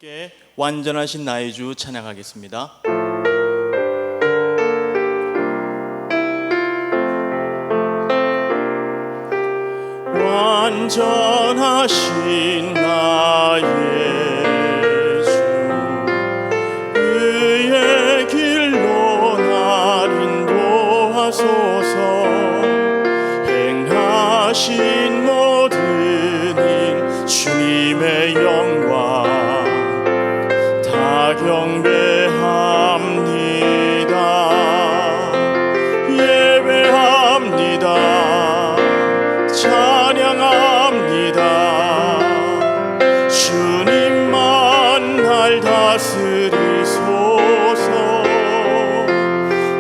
함께 완전하신 나의 주 찬양하겠습니다. 완전하신 나의 주, 그의 길로 날 인도하소서. 행하신 모든 일 주님의 영광 다 경배합니다. 예배합니다. 찬양합니다. 주님만 날 다스리소서.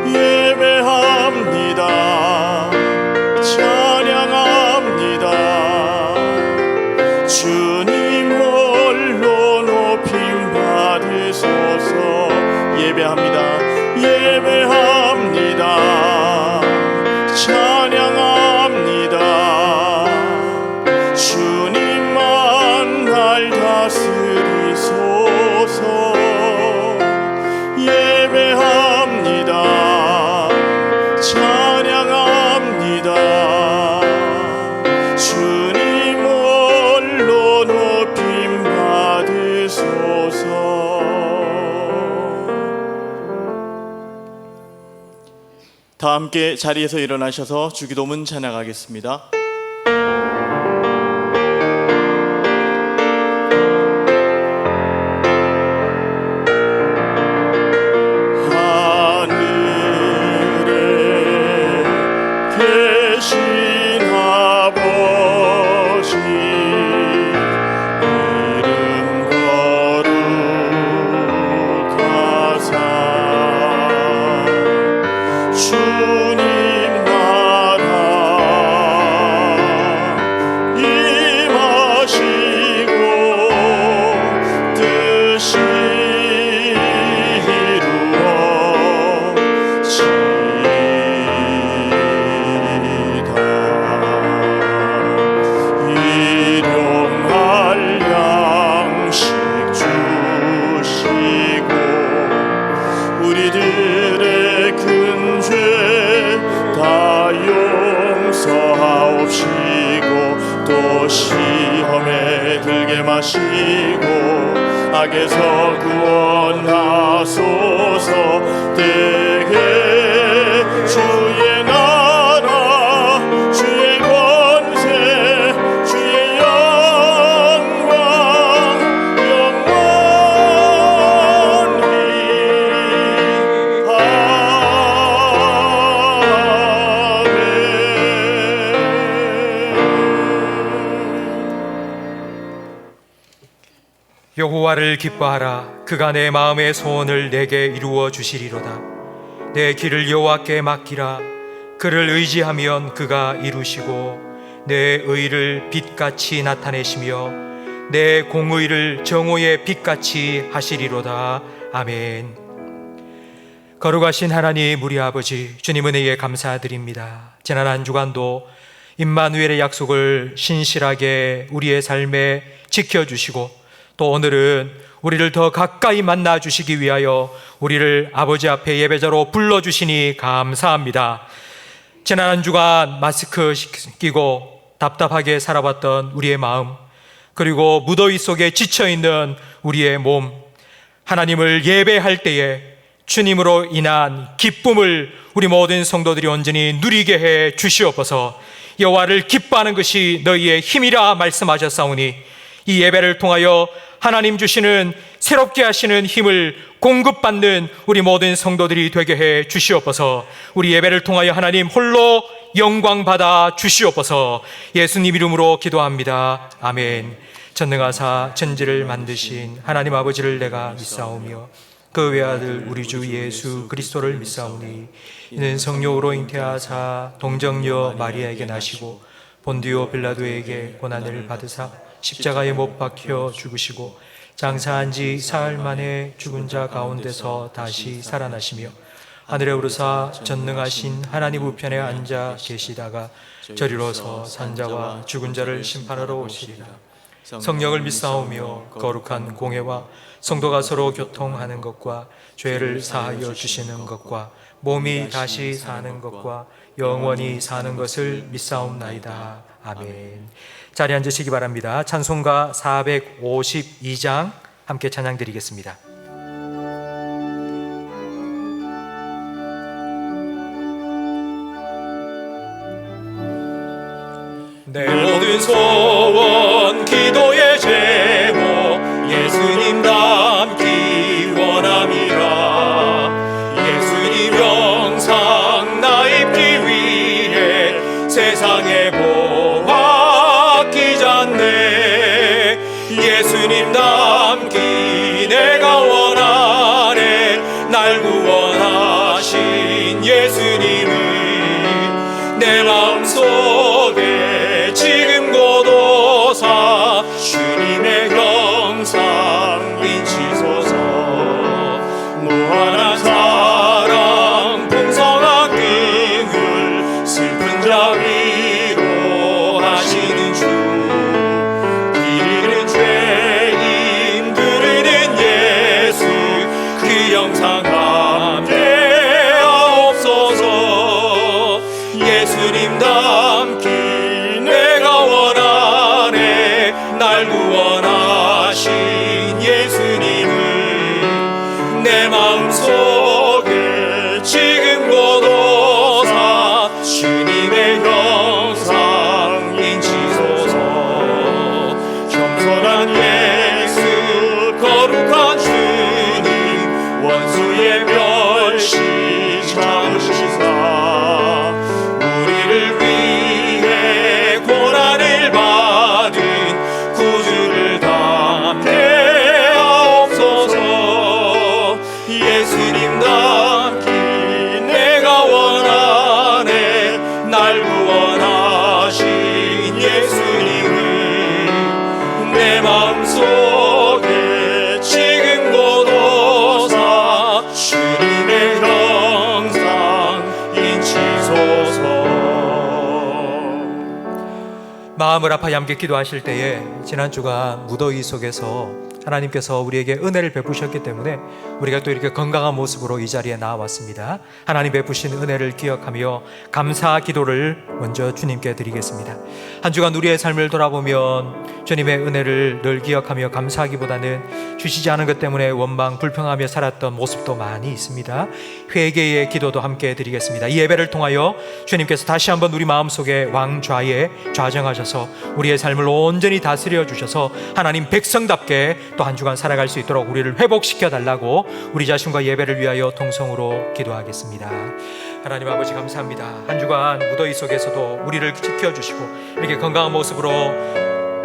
예배합니다. 찬양합니다. 주님 홀로 높임 받으소서. 예배합니다. 예배합니다. 찬양합니다. 주님만 날 다스리소서. 예배합니다. 찬양합니다. 주님 홀로 높임 받으소서. 다 함께 자리에서 일어나셔서 주기도문 찬양하겠습니다. 하늘에 계신 아버지, 이름 거룩하사 주님 나라 임하시고 뜻이 이루어지이다. 일용할 양식 주시고 우리들의 큰 죄 다 용서하옵시고 또 시험에 들게 마시고 악에서 구원하소서. 되게 주의 나라 주의 권세 주의 영광 영원히 여호와를 기뻐하라. 그가 내 마음의 소원을 내게 이루어 주시리로다. 내 길을 여호와께 맡기라. 그를 의지하면 그가 이루시고 내 의를 빛같이 나타내시며 내 공의를 정오의 빛같이 하시리로다. 아멘. 거룩하신 하나님 우리 아버지, 주님 은혜에 감사드립니다. 지난 한 주간도 임마누엘의 약속을 신실하게 우리의 삶에 지켜주시고 또 오늘은 우리를 더 가까이 만나 주시기 위하여 우리를 아버지 앞에 예배자로 불러주시니 감사합니다. 지난 한 주간 마스크 끼고 답답하게 살아왔던 우리의 마음, 그리고 무더위 속에 지쳐있는 우리의 몸, 하나님을 예배할 때에 주님으로 인한 기쁨을 우리 모든 성도들이 온전히 누리게 해 주시옵소서. 여호와를 기뻐하는 것이 너희의 힘이라 말씀하셨사오니 이 예배를 통하여 하나님 주시는 새롭게 하시는 힘을 공급받는 우리 모든 성도들이 되게 해 주시옵소서. 우리 예배를 통하여 하나님 홀로 영광 받아 주시옵소서. 예수님 이름으로 기도합니다. 아멘. 전능하사 천지를 만드신 하나님 아버지를 내가 믿사오며 그 외아들 우리 주 예수 그리스도를 믿사오니 이는 성령으로 잉태하사 동정녀 마리아에게 나시고 본디오 빌라도에게 고난을 받으사 십자가에 못 박혀 죽으시고 장사한 지 사흘 만에 죽은 자 가운데서 다시 살아나시며 하늘에 오르사 전능하신 하나님 우편에 앉아 계시다가 저리로서 산자와 죽은 자를 심판하러 오시리라. 성령을 믿사오며 거룩한 공회와 성도가 서로 교통하는 것과 죄를 사하여 주시는 것과 몸이 다시 사는 것과 영원히 사는 것을 믿사옵나이다. 아멘. 자리에 앉으시기 바랍니다. 찬송가 452장 함께 찬양 드리겠습니다. 내 모든 소원 기도의 제목 예수님 닮기 원함이라. 예수님 영상 나 입기 위해 세상에 보았기 않네. 예수님 닮기 내가 원하네. 날 구원하신 예수님을 내 마음속에 지금 고도사 주님의 형상 인치소서. 무한한 사랑 풍성한 긍휼 슬픈 자 위로하시는 주. 길 잃은 죄인 부르는 예수 그 영상 함께 하옵소서. 예수님 닮기 내가 원하네. 날 구원하신 예수님을 내 마음속에 지금 고도사 주님의 형상 인치소서. 겸손한 예수 거룩한 주님 원수의 멸시 참으시사 우리를 위해 고난을 받은 구주를 담게 하옵소서. 예수님 닮기 내가 원하네. 날 구원하신 예수님을 내 마음속에 지금 고도사 주님의 형상 인치소서. 마음을 아파 함께 기도하실 때에 지난 주간 무더위 속에서 하나님께서 우리에게 은혜를 베푸셨기 때문에 우리가 또 이렇게 건강한 모습으로 이 자리에 나왔습니다. 하나님 베푸신 은혜를 기억하며 감사 기도를 먼저 주님께 드리겠습니다. 한 주간 우리의 삶을 돌아보면 주님의 은혜를 늘 기억하며 감사하기보다는 주시지 않은 것 때문에 원망 불평하며 살았던 모습도 많이 있습니다. 회개의 기도도 함께 드리겠습니다. 이 예배를 통하여 주님께서 다시 한번 우리 마음속에 왕좌에 좌정하셔서 우리의 삶을 온전히 다스려 주셔서 하나님 백성답게 또 한 주간 살아갈 수 있도록 우리를 회복시켜 달라고 우리 자신과 예배를 위하여 통성으로 기도하겠습니다. 하나님 아버지 감사합니다. 한 주간 무더위 속에서도 우리를 지켜주시고 이렇게 건강한 모습으로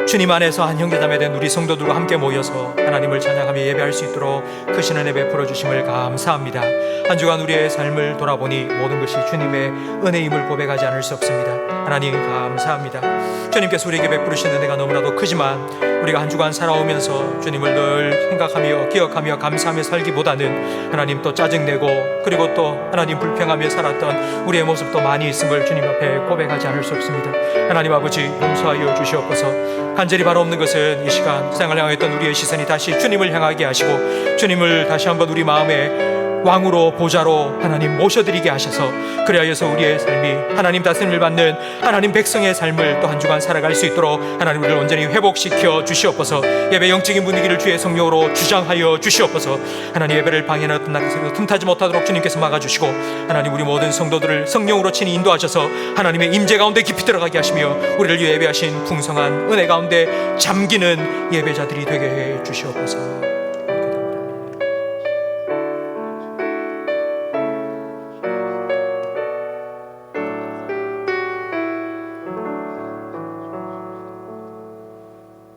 주님 안에서 한 형제자매 된 우리 성도들과 함께 모여서 하나님을 찬양하며 예배할 수 있도록 크신 은혜 베풀어 주심을 감사합니다. 한 주간 우리의 삶을 돌아보니 모든 것이 주님의 은혜임을 고백하지 않을 수 없습니다. 하나님 감사합니다. 주님께서 우리에게 베푸르신 은혜가 너무나도 크지만 우리가 한 주간 살아오면서 주님을 늘 생각하며 기억하며 감사하며 살기보다는 하나님 또 짜증내고 그리고 또 하나님 불평하며 살았던 우리의 모습도 많이 있음을 주님 앞에 고백하지 않을 수 없습니다. 하나님 아버지 용서하여 주시옵소서. 간절히 바로 없는 것은 이 시간 세상을 향했던 우리의 시선이 다시 주님을 향하게 하시고 주님을 다시 한번 우리 마음에 왕으로 보좌로 하나님 모셔드리게 하셔서 그리하여서 우리의 삶이 하나님 다스림을 받는 하나님 백성의 삶을 또 한 주간 살아갈 수 있도록 하나님 우리를 온전히 회복시켜 주시옵소서. 예배 영적인 분위기를 주의 성령으로 주장하여 주시옵소서. 하나님 예배를 방해하는 어떤 날에서 틈타지 못하도록 주님께서 막아주시고 하나님 우리 모든 성도들을 성령으로 친히 인도하셔서 하나님의 임재 가운데 깊이 들어가게 하시며 우리를 위해 예배하신 풍성한 은혜 가운데 잠기는 예배자들이 되게 해 주시옵소서.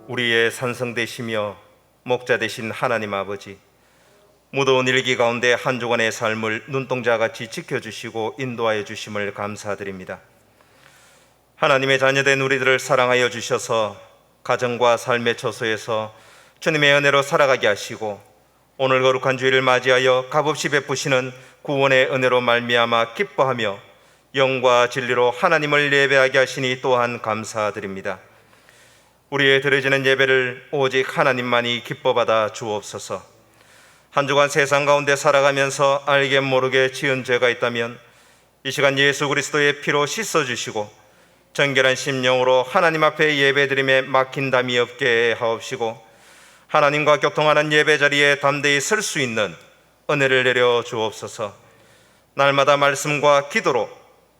우리의 산성 되시며 목자 되신 하나님 아버지, 무더운 일기 가운데 한 주간의 삶을 눈동자같이 지켜주시고 인도하여 주심을 감사드립니다. 하나님의 자녀된 우리들을 사랑하여 주셔서 가정과 삶의 처소에서 주님의 은혜로 살아가게 하시고 오늘 거룩한 주일을 맞이하여 값없이 베푸시는 구원의 은혜로 말미암아 기뻐하며 영과 진리로 하나님을 예배하게 하시니 또한 감사드립니다. 우리의 드려지는 예배를 오직 하나님만이 기뻐받아 주옵소서. 한 주간 세상 가운데 살아가면서 알게 모르게 지은 죄가 있다면 이 시간 예수 그리스도의 피로 씻어주시고 정결한 심령으로 하나님 앞에 예배드림에 막힌 담이 없게 하옵시고 하나님과 교통하는 예배 자리에 담대히 설 수 있는 은혜를 내려 주옵소서. 날마다 말씀과 기도로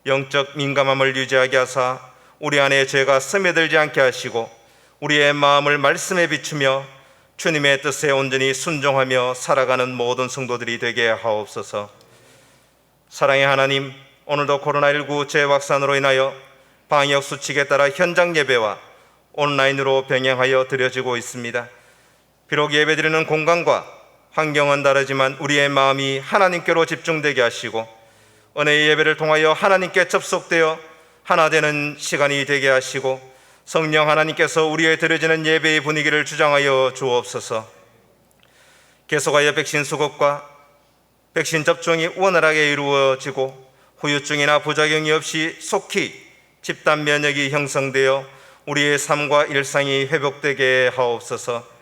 영적 민감함을 유지하게 하사 우리 안에 죄가 스며들지 않게 하시고 우리의 마음을 말씀에 비추며 주님의 뜻에 온전히 순종하며 살아가는 모든 성도들이 되게 하옵소서. 사랑의 하나님, 오늘도 코로나19 재확산으로 인하여 방역 수칙에 따라 현장 예배와 온라인으로 병행하여 드려지고 있습니다. 비록 예배드리는 공간과 환경은 다르지만 우리의 마음이 하나님께로 집중되게 하시고 은혜의 예배를 통하여 하나님께 접속되어 하나 되는 시간이 되게 하시고 성령 하나님께서 우리의 드려지는 예배의 분위기를 주장하여 주옵소서. 계속하여 백신 수급과 백신 접종이 원활하게 이루어지고 후유증이나 부작용이 없이 속히 집단 면역이 형성되어 우리의 삶과 일상이 회복되게 하옵소서.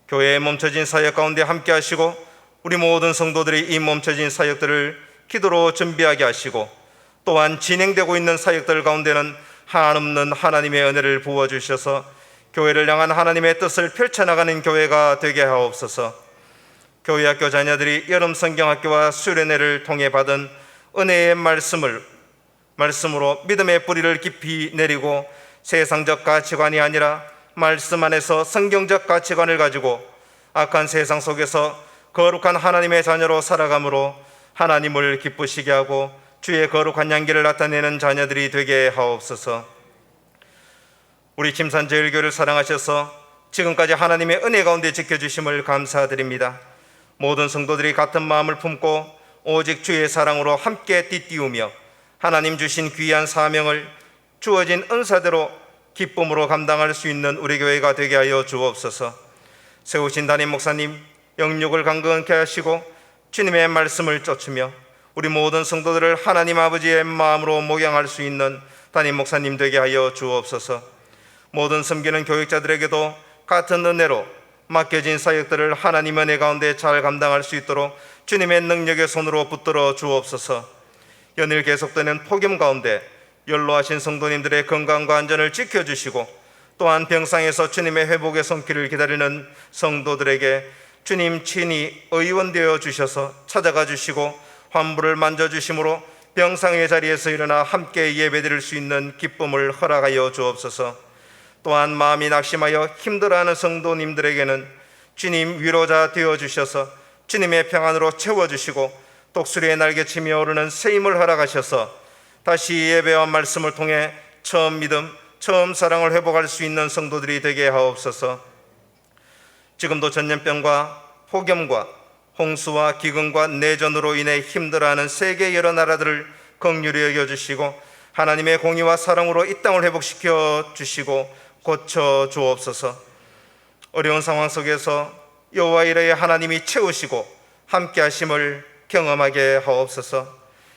교회에 멈춰진 사역 가운데 함께 하시고 우리 모든 성도들이 이 멈춰진 사역들을 기도로 준비하게 하시고 또한 진행되고 있는 사역들 가운데는 한없는 하나님의 은혜를 부어주셔서 교회를 향한 하나님의 뜻을 펼쳐나가는 교회가 되게 하옵소서. 교회학교 자녀들이 여름 성경학교와 수련회를 통해 받은 은혜의 말씀으로 믿음의 뿌리를 깊이 내리고 세상적 가치관이 아니라 말씀 안에서 성경적 가치관을 가지고 악한 세상 속에서 거룩한 하나님의 자녀로 살아감으로 하나님을 기쁘시게 하고 주의 거룩한 향기를 나타내는 자녀들이 되게 하옵소서. 우리 침산제일교회를 사랑하셔서 지금까지 하나님의 은혜 가운데 지켜주심을 감사드립니다. 모든 성도들이 같은 마음을 품고 오직 주의 사랑으로 함께 띠띠우며 하나님 주신 귀한 사명을 주어진 은사대로 기쁨으로 감당할 수 있는 우리 교회가 되게 하여 주옵소서. 세우신 담임 목사님 영육을 강건케 하시고 주님의 말씀을 쫓으며 우리 모든 성도들을 하나님 아버지의 마음으로 목양할 수 있는 담임 목사님 되게 하여 주옵소서. 모든 섬기는 교육자들에게도 같은 은혜로 맡겨진 사역들을 하나님 은혜 가운데 잘 감당할 수 있도록 주님의 능력의 손으로 붙들어 주옵소서. 연일 계속되는 폭염 가운데 연로하신 성도님들의 건강과 안전을 지켜주시고 또한 병상에서 주님의 회복의 손길을 기다리는 성도들에게 주님 친히 의원되어 주셔서 찾아가 주시고 환부를 만져주심으로 병상의 자리에서 일어나 함께 예배드릴 수 있는 기쁨을 허락하여 주옵소서. 또한 마음이 낙심하여 힘들어하는 성도님들에게는 주님 위로자 되어 주셔서 주님의 평안으로 채워주시고 독수리의 날개치며 오르는 새 힘을 허락하셔서 다시 예배와 말씀을 통해 처음 믿음, 처음 사랑을 회복할 수 있는 성도들이 되게 하옵소서. 지금도 전염병과 폭염과 홍수와 기근과 내전으로 인해 힘들어하는 세계 여러 나라들을 긍휼히 여겨주시고 하나님의 공의와 사랑으로 이 땅을 회복시켜 주시고 고쳐 주옵소서. 어려운 상황 속에서 여호와 이레의 하나님이 채우시고 함께 하심을 경험하게 하옵소서.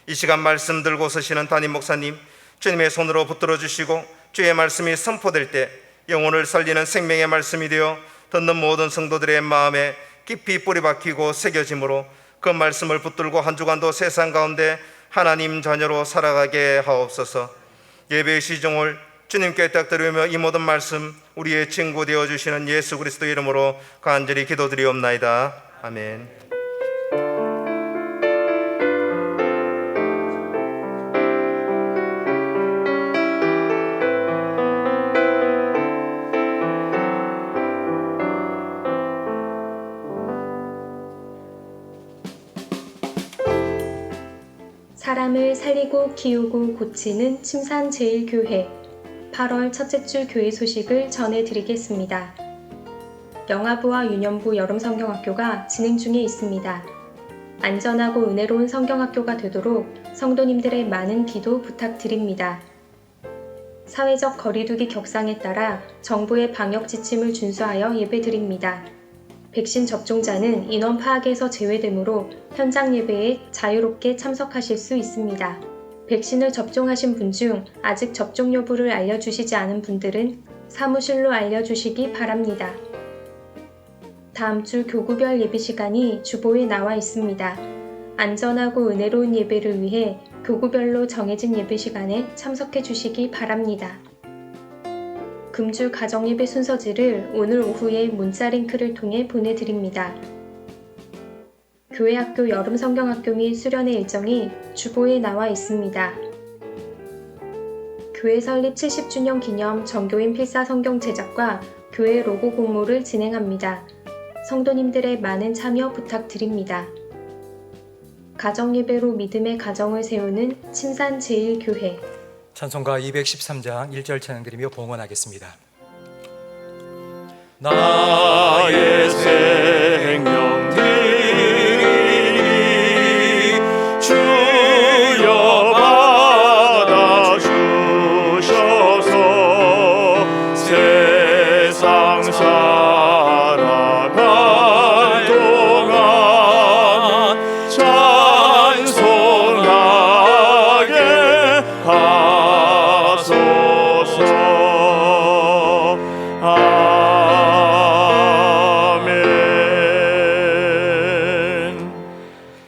이 시간 말씀 들고 서시는 담임 목사님 주님의 손으로 붙들어 주시고 주의 말씀이 선포될 때 영혼을 살리는 생명의 말씀이 되어 듣는 모든 성도들의 마음에 깊이 뿌리 박히고 새겨짐으로 그 말씀을 붙들고 한 주간도 세상 가운데 하나님 자녀로 살아가게 하옵소서. 예배의 시종을 주님께 딱 드리며 이 모든 말씀 우리의 친구 되어주시는 예수 그리스도 이름으로 간절히 기도드리옵나이다. 아멘. 사람을 살리고 키우고 고치는 침산제일교회 8월 첫째 주 교회 소식을 전해드리겠습니다. 영아부와 유년부 여름성경학교가 진행 중에 있습니다. 안전하고 은혜로운 성경학교가 되도록 성도님들의 많은 기도 부탁드립니다. 사회적 거리두기 격상에 따라 정부의 방역 지침을 준수하여 예배드립니다. 백신 접종자는 인원 파악에서 제외되므로 현장 예배에 자유롭게 참석하실 수 있습니다. 백신을 접종하신 분 중 아직 접종 여부를 알려주시지 않은 분들은 사무실로 알려주시기 바랍니다. 다음 주 교구별 예배 시간이 주보에 나와 있습니다. 안전하고 은혜로운 예배를 위해 교구별로 정해진 예배 시간에 참석해 주시기 바랍니다. 금주 가정예배 순서지를 오늘 오후에 문자 링크를 통해 보내드립니다. 교회학교 여름성경학교 및 수련회 일정이 주보에 나와 있습니다. 교회 설립 70주년 기념 정교인 필사 성경 제작과 교회 로고 공모를 진행합니다. 성도님들의 많은 참여 부탁드립니다. 가정예배로 믿음의 가정을 세우는 침산제일교회. 찬송가 213장 1절 찬양드리며 봉헌하겠습니다. 나의 생명 드리니 주여 받아주셔서 세상 살아갈 동안 찬송하게 하소서.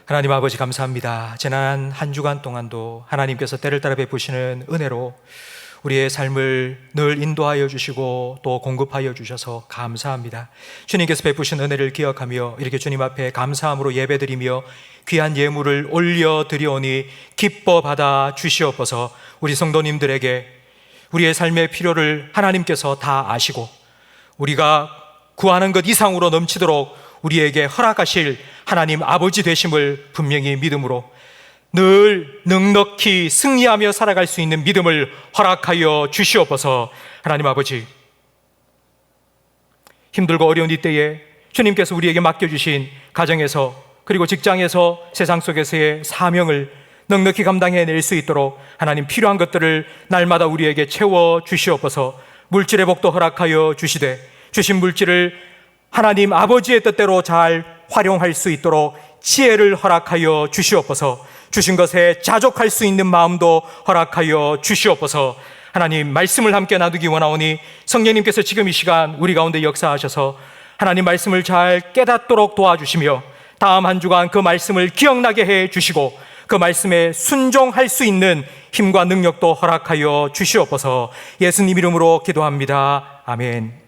하나님 아버지 감사합니다. 지난 한 주간 동안도 하나님께서 때를 따라 베푸시는 은혜로 우리의 삶을 늘 인도하여 주시고 또 공급하여 주셔서 감사합니다. 주님께서 베푸신 은혜를 기억하며 이렇게 주님 앞에 감사함으로 예배드리며 귀한 예물을 올려드리오니 기뻐 받아 주시옵소서. 우리 성도님들에게 우리의 삶의 필요를 하나님께서 다 아시고 우리가 구하는 것 이상으로 넘치도록 우리에게 허락하실 하나님 아버지 되심을 분명히 믿음으로 늘 넉넉히 승리하며 살아갈 수 있는 믿음을 허락하여 주시옵소서. 하나님 아버지, 힘들고 어려운 이때에 주님께서 우리에게 맡겨주신 가정에서 그리고 직장에서 세상 속에서의 사명을 넉넉히 감당해낼 수 있도록 하나님 필요한 것들을 날마다 우리에게 채워 주시옵소서. 물질의 복도 허락하여 주시되 주신 물질을 하나님 아버지의 뜻대로 잘 활용할 수 있도록 지혜를 허락하여 주시옵소서. 주신 것에 자족할 수 있는 마음도 허락하여 주시옵소서. 하나님 말씀을 함께 나누기 원하오니 성령님께서 지금 이 시간 우리 가운데 역사하셔서 하나님 말씀을 잘 깨닫도록 도와주시며 다음 한 주간 그 말씀을 기억나게 해 주시고 그 말씀에 순종할 수 있는 힘과 능력도 허락하여 주시옵소서. 예수님 이름으로 기도합니다. 아멘.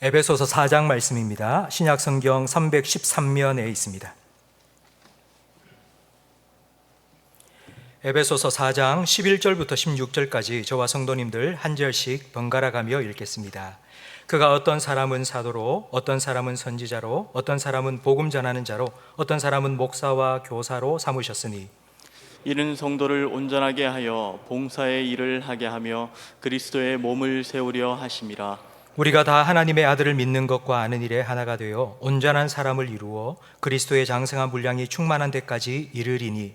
에베소서 4장 말씀입니다. 신약성경 313면에 있습니다. 에베소서 4장 11절부터 16절까지 저와 성도님들 한 절씩 번갈아 가며 읽겠습니다. 그가 어떤 사람은 사도로, 어떤 사람은 선지자로, 어떤 사람은 복음 전하는 자로, 어떤 사람은 목사와 교사로 삼으셨으니 이는 성도를 온전하게 하여 봉사의 일을 하게 하며 그리스도의 몸을 세우려 하심이라. 우리가 다 하나님의 아들을 믿는 것과 아는 일에 하나가 되어 온전한 사람을 이루어 그리스도의 장성한 분량이 충만한 데까지 이르리니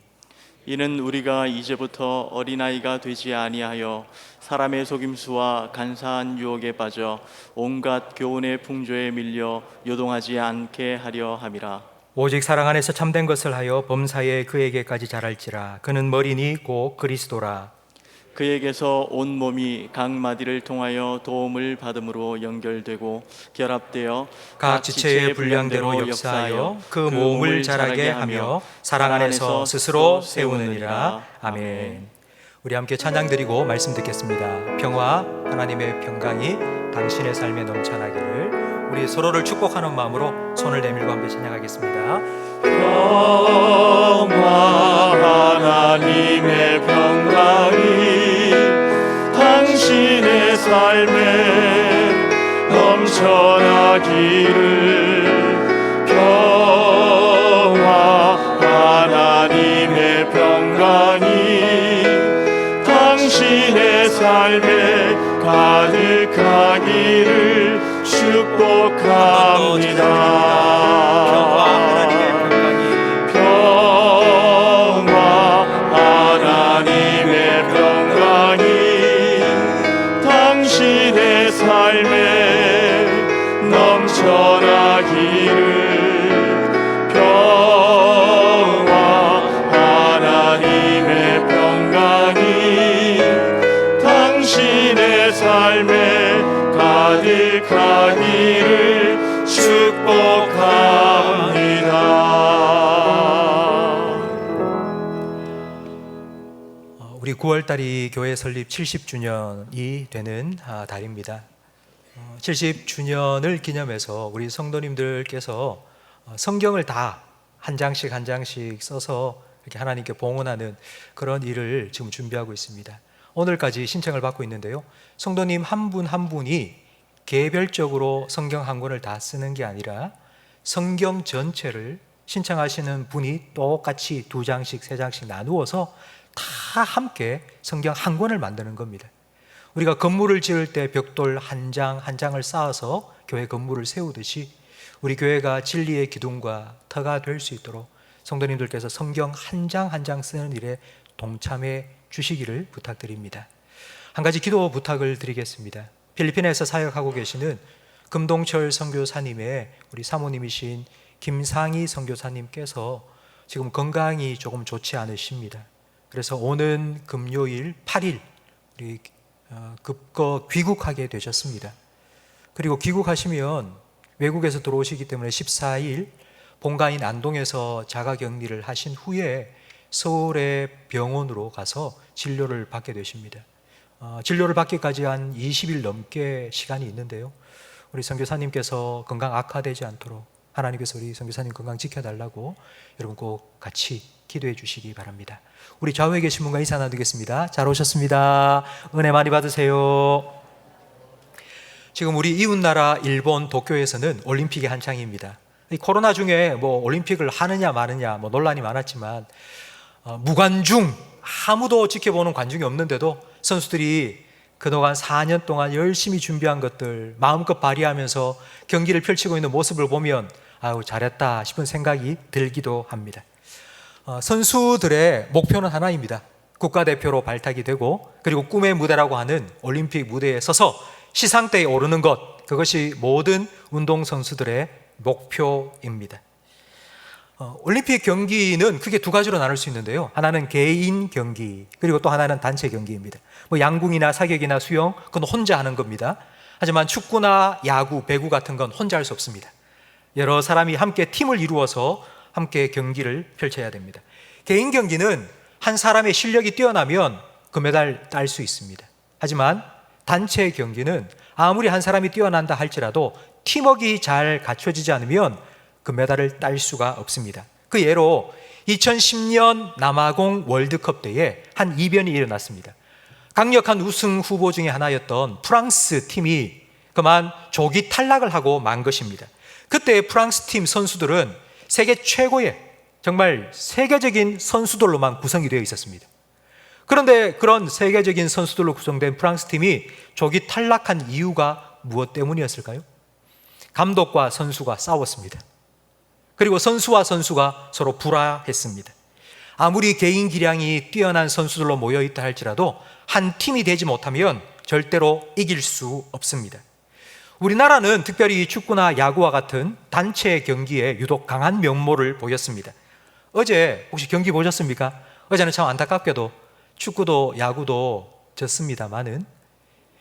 이는 우리가 이제부터 어린아이가 되지 아니하여 사람의 속임수와 간사한 유혹에 빠져 온갖 교훈의 풍조에 밀려 요동하지 않게 하려 함이라. 오직 사랑 안에서 참된 것을 하여 범사에 그에게까지 자랄지라. 그는 머리니 곧 그리스도라. 그에게서 온 몸이 각 마디를 통하여 도움을 받음으로 연결되고 결합되어 각 지체의 분량대로 역사하여 그 몸을 자라게 하며 사랑 안에서 스스로 세우느니라. 아멘. 우리 함께 찬양 드리고 말씀 듣겠습니다. 평화 하나님의 평강이 당신의 삶에 넘쳐나기를. 우리 서로를 축복하는 마음으로 손을 내밀고 함께 찬양하겠습니다. 평화 하나님의 평강이 당신의 삶에 넘쳐나기를. 평화 하나님의 평강이 당신의 삶에 가득하기를 축복합니다. 평화 삶에 넘쳐나기를 평화 하나님의 평강이 당신의 삶에 가득하기를 축복합니다. 우리 9월달이 교회 설립 70주년이 되는 달입니다. 70주년을 기념해서 우리 성도님들께서 성경을 다 한 장씩 한 장씩 써서 이렇게 하나님께 봉헌하는 그런 일을 지금 준비하고 있습니다. 오늘까지 신청을 받고 있는데요. 성도님 한 분 한 분이 개별적으로 성경 한 권을 다 쓰는 게 아니라 성경 전체를 신청하시는 분이 똑같이 2장씩 3장씩 나누어서 다 함께 성경 한 권을 만드는 겁니다. 우리가 건물을 지을 때 벽돌 한 장 한 장을 쌓아서 교회 건물을 세우듯이 우리 교회가 진리의 기둥과 터가 될 수 있도록 성도님들께서 성경 한 장 한 장 쓰는 일에 동참해 주시기를 부탁드립니다. 한 가지 기도 부탁을 드리겠습니다. 필리핀에서 사역하고 계시는 금동철 선교사님의 우리 사모님이신 김상희 선교사님께서 지금 건강이 조금 좋지 않으십니다. 그래서 오는 금요일 8일 우리 급거 귀국하게 되셨습니다. 그리고 귀국하시면 외국에서 들어오시기 때문에 14일 본가인 안동에서 자가격리를 하신 후에 서울의 병원으로 가서 진료를 받게 되십니다. 진료를 받기까지 한 20일 넘게 시간이 있는데요. 우리 선교사님께서 건강 악화되지 않도록 하나님께서 우리 선교사님 건강 지켜달라고 여러분 꼭 같이 기도해 주시기 바랍니다. 우리 좌우에 계신 분과 인사 나누겠습니다. 잘 오셨습니다. 은혜 많이 받으세요. 지금 우리 이웃나라 일본 도쿄에서는 올림픽이 한창입니다. 이 코로나 중에 올림픽을 하느냐 마느냐 논란이 많았지만 무관중, 아무도 지켜보는 관중이 없는데도 선수들이 그동안 4년 동안 열심히 준비한 것들 마음껏 발휘하면서 경기를 펼치고 있는 모습을 보면 아유 잘했다 싶은 생각이 들기도 합니다. 선수들의 목표는 하나입니다. 국가대표로 발탁이 되고 그리고 꿈의 무대라고 하는 올림픽 무대에 서서 시상대에 오르는 것, 그것이 모든 운동선수들의 목표입니다. 올림픽 경기는 크게 두 가지로 나눌 수 있는데요. 하나는 개인 경기, 그리고 또 하나는 단체 경기입니다. 양궁이나 사격이나 수영, 그건 혼자 하는 겁니다. 하지만 축구나 야구, 배구 같은 건 혼자 할 수 없습니다. 여러 사람이 함께 팀을 이루어서 함께 경기를 펼쳐야 됩니다. 개인 경기는 한 사람의 실력이 뛰어나면 금메달 딸 수 있습니다. 하지만 단체 경기는 아무리 한 사람이 뛰어난다 할지라도 팀워크가 잘 갖춰지지 않으면 금메달을 딸 수가 없습니다. 그 예로 2010년 남아공 월드컵 때에 한 이변이 일어났습니다. 강력한 우승 후보 중에 하나였던 프랑스 팀이 그만 조기 탈락을 하고 만 것입니다. 그때 프랑스 팀 선수들은 세계 최고의 정말 세계적인 선수들로만 구성이 되어 있었습니다. 그런데 그런 세계적인 선수들로 구성된 프랑스 팀이 조기 탈락한 이유가 무엇 때문이었을까요? 감독과 선수가 싸웠습니다. 그리고 선수와 선수가 서로 불화했습니다. 아무리 개인 기량이 뛰어난 선수들로 모여있다 할지라도 한 팀이 되지 못하면 절대로 이길 수 없습니다. 우리나라는 특별히 축구나 야구와 같은 단체 경기에 유독 강한 면모를 보였습니다. 어제 혹시 경기 보셨습니까? 어제는 참 안타깝게도 축구도 야구도 졌습니다만은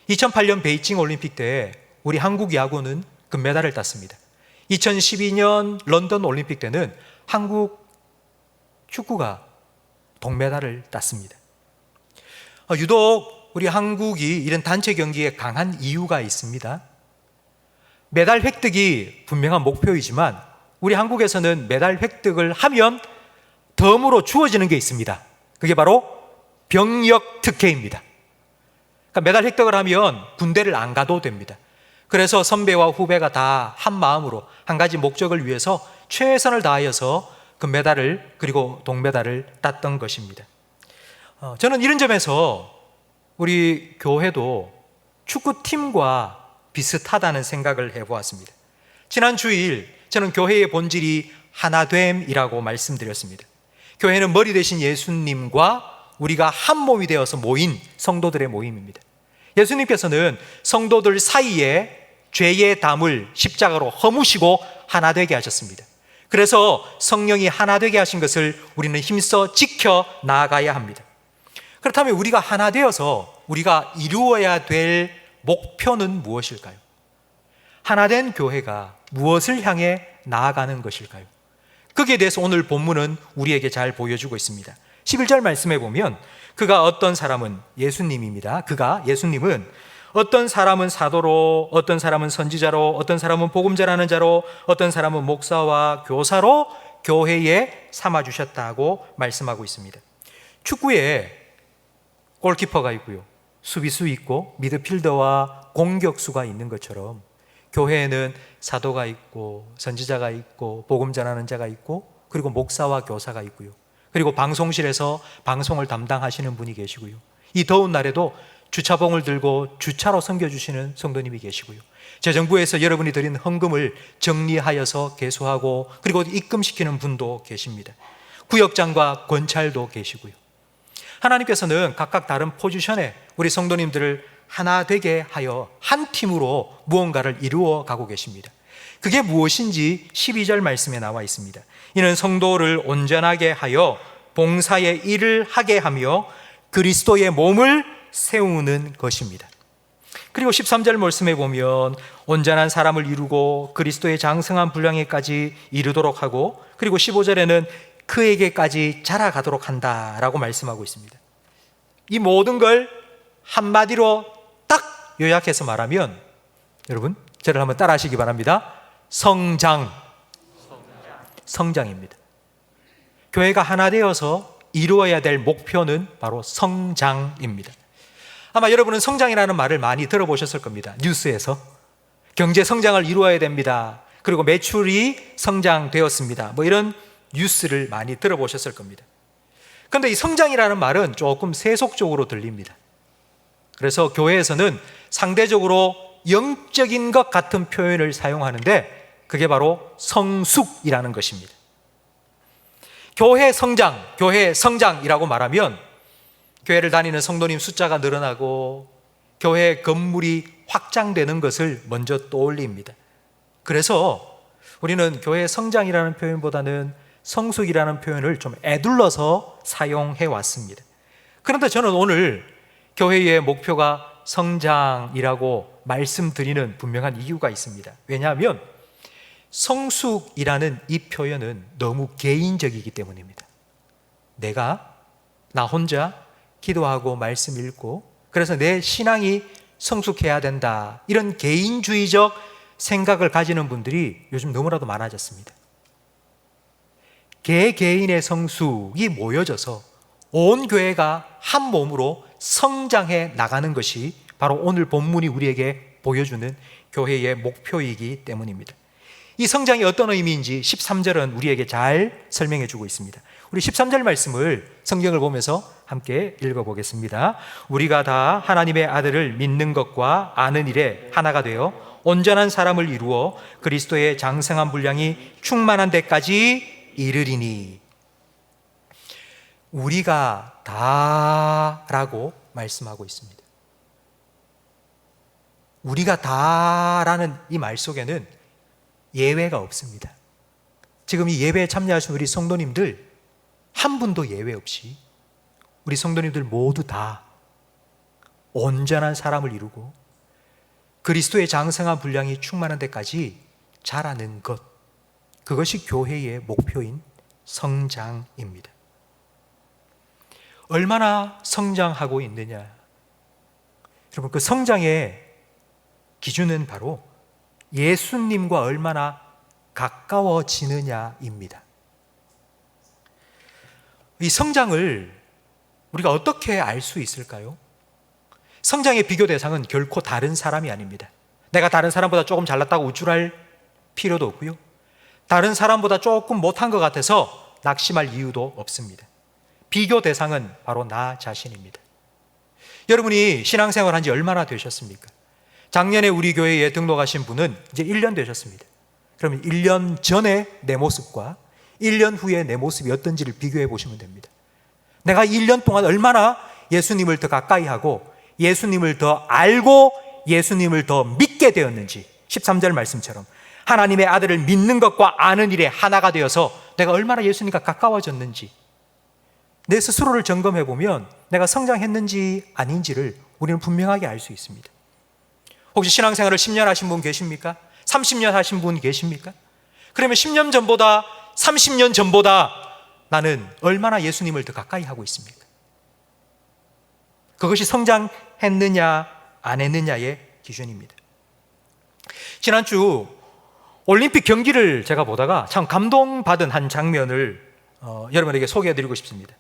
2008년 베이징 올림픽 때 우리 한국 야구는 금메달을 땄습니다. 2012년 런던 올림픽 때는 한국 축구가 동메달을 땄습니다. 유독 우리 한국이 이런 단체 경기에 강한 이유가 있습니다. 메달 획득이 분명한 목표이지만 우리 한국에서는 메달 획득을 하면 덤으로 주어지는 게 있습니다. 그게 바로 병역 특혜입니다. 그러니까 메달 획득을 하면 군대를 안 가도 됩니다. 그래서 선배와 후배가 다 한 마음으로 한 가지 목적을 위해서 최선을 다하여서 금메달을 그리고 동메달을 땄던 것입니다. 저는 이런 점에서 우리 교회도 축구팀과 비슷하다는 생각을 해보았습니다. 지난 주일 저는 교회의 본질이 하나됨이라고 말씀드렸습니다. 교회는 머리 대신 예수님과 우리가 한 몸이 되어서 모인 성도들의 모임입니다. 예수님께서는 성도들 사이에 죄의 담을 십자가로 허무시고 하나 되게 하셨습니다. 그래서 성령이 하나 되게 하신 것을 우리는 힘써 지켜 나아가야 합니다. 그렇다면 우리가 하나 되어서 우리가 이루어야 될 목표는 무엇일까요? 하나된 교회가 무엇을 향해 나아가는 것일까요? 거기에 대해서 오늘 본문은 우리에게 잘 보여주고 있습니다. 11절 말씀에 보면 그가 어떤 사람은 예수님입니다. 예수님은 어떤 사람은 사도로, 어떤 사람은 선지자로, 어떤 사람은 복음 전하는 자로, 어떤 사람은 목사와 교사로 교회에 삼아주셨다고 말씀하고 있습니다. 축구에 골키퍼가 있고요, 수비수 있고 미드필더와 공격수가 있는 것처럼 교회에는 사도가 있고 선지자가 있고 복음 전하는 자가 있고 그리고 목사와 교사가 있고요, 그리고 방송실에서 방송을 담당하시는 분이 계시고요, 이 더운 날에도 주차봉을 들고 주차로 섬겨주시는 성도님이 계시고요, 재정부에서 여러분이 드린 헌금을 정리하여서 계수하고 그리고 입금시키는 분도 계십니다. 구역장과 권찰도 계시고요. 하나님께서는 각각 다른 포지션에 우리 성도님들을 하나 되게 하여 한 팀으로 무언가를 이루어 가고 계십니다. 그게 무엇인지 12절 말씀에 나와 있습니다. 이는 성도를 온전하게 하여 봉사의 일을 하게 하며 그리스도의 몸을 세우는 것입니다. 그리고 13절 말씀에 보면 온전한 사람을 이루고 그리스도의 장성한 분량에까지 이르도록 하고, 그리고 15절에는 그에게까지 자라가도록 한다라고 말씀하고 있습니다. 이 모든 걸 한마디로 딱 요약해서 말하면, 여러분 저를 한번 따라 하시기 바랍니다. 성장입니다. 교회가 하나 되어서 이루어야 될 목표는 바로 성장입니다. 아마 여러분은 성장이라는 말을 많이 들어보셨을 겁니다. 뉴스에서 경제 성장을 이루어야 됩니다, 그리고 매출이 성장되었습니다, 뭐 이런 뉴스를 많이 들어보셨을 겁니다. 그런데 이 성장이라는 말은 조금 세속적으로 들립니다. 그래서 교회에서는 상대적으로 영적인 것 같은 표현을 사용하는데 그게 바로 성숙이라는 것입니다. 교회 성장이라고 말하면 교회를 다니는 성도님 숫자가 늘어나고 교회 건물이 확장되는 것을 먼저 떠올립니다. 그래서 우리는 교회 성장이라는 표현보다는 성숙이라는 표현을 좀 에둘러서 사용해 왔습니다. 그런데 저는 오늘 교회의 목표가 성장이라고 말씀드리는 분명한 이유가 있습니다. 왜냐하면 성숙이라는 이 표현은 너무 개인적이기 때문입니다. 나 혼자 기도하고 말씀 읽고 그래서 내 신앙이 성숙해야 된다, 이런 개인주의적 생각을 가지는 분들이 요즘 너무나도 많아졌습니다. 개개인의 성숙이 모여져서 온 교회가 한 몸으로 성장해 나가는 것이 바로 오늘 본문이 우리에게 보여주는 교회의 목표이기 때문입니다. 이 성장이 어떤 의미인지 13절은 우리에게 잘 설명해 주고 있습니다. 우리 13절 말씀을 성경을 보면서 함께 읽어보겠습니다. 우리가 다 하나님의 아들을 믿는 것과 아는 일에 하나가 되어 온전한 사람을 이루어 그리스도의 장성한 분량이 충만한 데까지 이르리니. 우리가 다라고 말씀하고 있습니다. 우리가 다라는 이 말 속에는 예외가 없습니다. 지금 이 예배에 참여하신 우리 성도님들 한 분도 예외 없이 우리 성도님들 모두 다 온전한 사람을 이루고 그리스도의 장성한 분량이 충만한 데까지 자라는 것, 그것이 교회의 목표인 성장입니다. 얼마나 성장하고 있느냐? 여러분, 그 성장의 기준은 바로 예수님과 얼마나 가까워지느냐입니다. 이 성장을 우리가 어떻게 알 수 있을까요? 성장의 비교 대상은 결코 다른 사람이 아닙니다. 내가 다른 사람보다 조금 잘났다고 우쭐할 필요도 없고요, 다른 사람보다 조금 못한 것 같아서 낙심할 이유도 없습니다. 비교 대상은 바로 나 자신입니다. 여러분이 신앙생활 한 지 얼마나 되셨습니까? 작년에 우리 교회에 등록하신 분은 이제 1년 되셨습니다. 그러면 1년 전에 내 모습과 1년 후에 내 모습이 어떤지를 비교해 보시면 됩니다. 내가 1년 동안 얼마나 예수님을 더 가까이 하고 예수님을 더 알고 예수님을 더 믿게 되었는지, 13절 말씀처럼 하나님의 아들을 믿는 것과 아는 일에 하나가 되어서 내가 얼마나 예수님과 가까워졌는지 내 스스로를 점검해 보면 내가 성장했는지 아닌지를 우리는 분명하게 알 수 있습니다. 혹시 신앙생활을 10년 하신 분 계십니까? 30년 하신 분 계십니까? 그러면 10년 전보다 30년 전보다 나는 얼마나 예수님을 더 가까이 하고 있습니까? 그것이 성장했느냐 안 했느냐의 기준입니다. 지난주 올림픽 경기를 제가 보다가 참 감동받은 한 장면을 여러분에게 소개해드리고 싶습니다.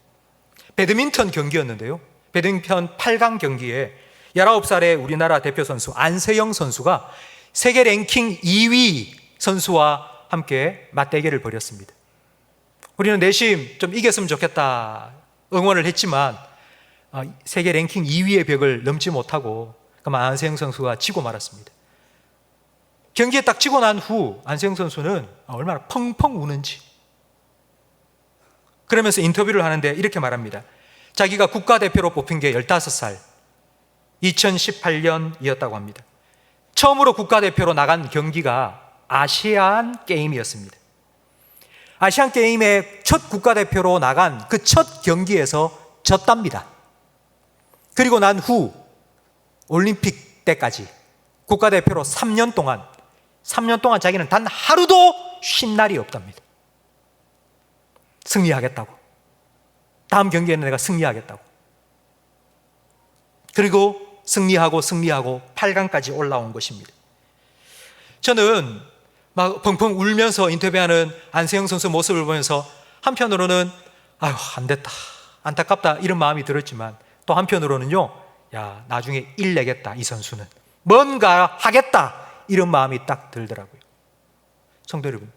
배드민턴 경기였는데요. 배드민턴 8강 경기에 19살의 우리나라 대표 선수 안세영 선수가 세계 랭킹 2위 선수와 함께 맞대결을 벌였습니다. 우리는 내심 좀 이겼으면 좋겠다 응원을 했지만 세계 랭킹 2위의 벽을 넘지 못하고 그만 안세영 선수가 지고 말았습니다. 경기에 딱 지고 난 후 안세영 선수는 얼마나 펑펑 우는지, 그러면서 인터뷰를 하는데 이렇게 말합니다. 자기가 국가대표로 뽑힌 게 15살 2018년이었다고 합니다. 처음으로 국가대표로 나간 경기가 아시안 게임이었습니다. 아시안 게임의 첫 국가대표로 나간 그 첫 경기에서 졌답니다. 그리고 난 후 올림픽 때까지 국가대표로 3년 동안 자기는 단 하루도 쉰 날이 없답니다. 승리하겠다고. 다음 경기에는 내가 승리하겠다고. 그리고 승리하고 8강까지 올라온 것입니다. 저는 막 펑펑 울면서 인터뷰하는 안세영 선수 모습을 보면서 한편으로는 아유 안 됐다, 안타깝다 이런 마음이 들었지만 또 한편으로는요, 야 나중에 일내겠다, 이 선수는 뭔가 하겠다 이런 마음이 딱 들더라고요. 성도 여러분,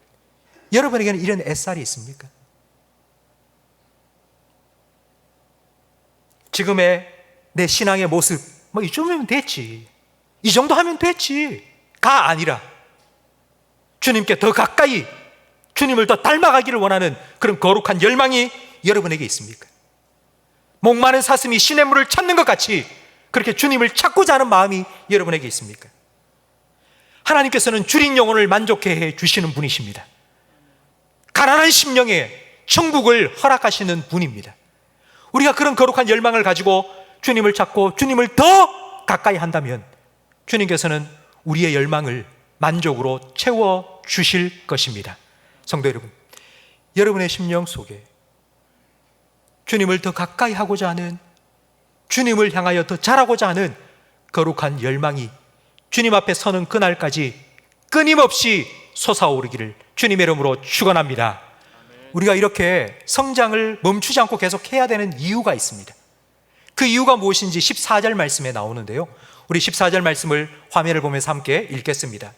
여러분에게는 이런 애살이 있습니까? 지금의 내 신앙의 모습, 뭐 이 정도면 됐지, 이 정도 하면 됐지가 아니라 주님께 더 가까이, 주님을 더 닮아가기를 원하는 그런 거룩한 열망이 여러분에게 있습니까? 목마른 사슴이 시냇물을 찾는 것 같이 그렇게 주님을 찾고자 하는 마음이 여러분에게 있습니까? 하나님께서는 주린 영혼을 만족해 해 주시는 분이십니다. 가난한 심령에 천국을 허락하시는 분입니다. 우리가 그런 거룩한 열망을 가지고 주님을 찾고 주님을 더 가까이 한다면 주님께서는 우리의 열망을 만족으로 채워 주실 것입니다. 성도 여러분, 여러분의 심령 속에 주님을 더 가까이 하고자 하는, 주님을 향하여 더 자라고자 하는 거룩한 열망이 주님 앞에 서는 그날까지 끊임없이 솟아오르기를 주님의 이름으로 축원합니다. 우리가 이렇게 성장을 멈추지 않고 계속 해야 되는 이유가 있습니다. 그 이유가 무엇인지 14절 말씀에 나오는데요, 우리 14절 말씀을 화면을 보면서 함께 읽겠습니다.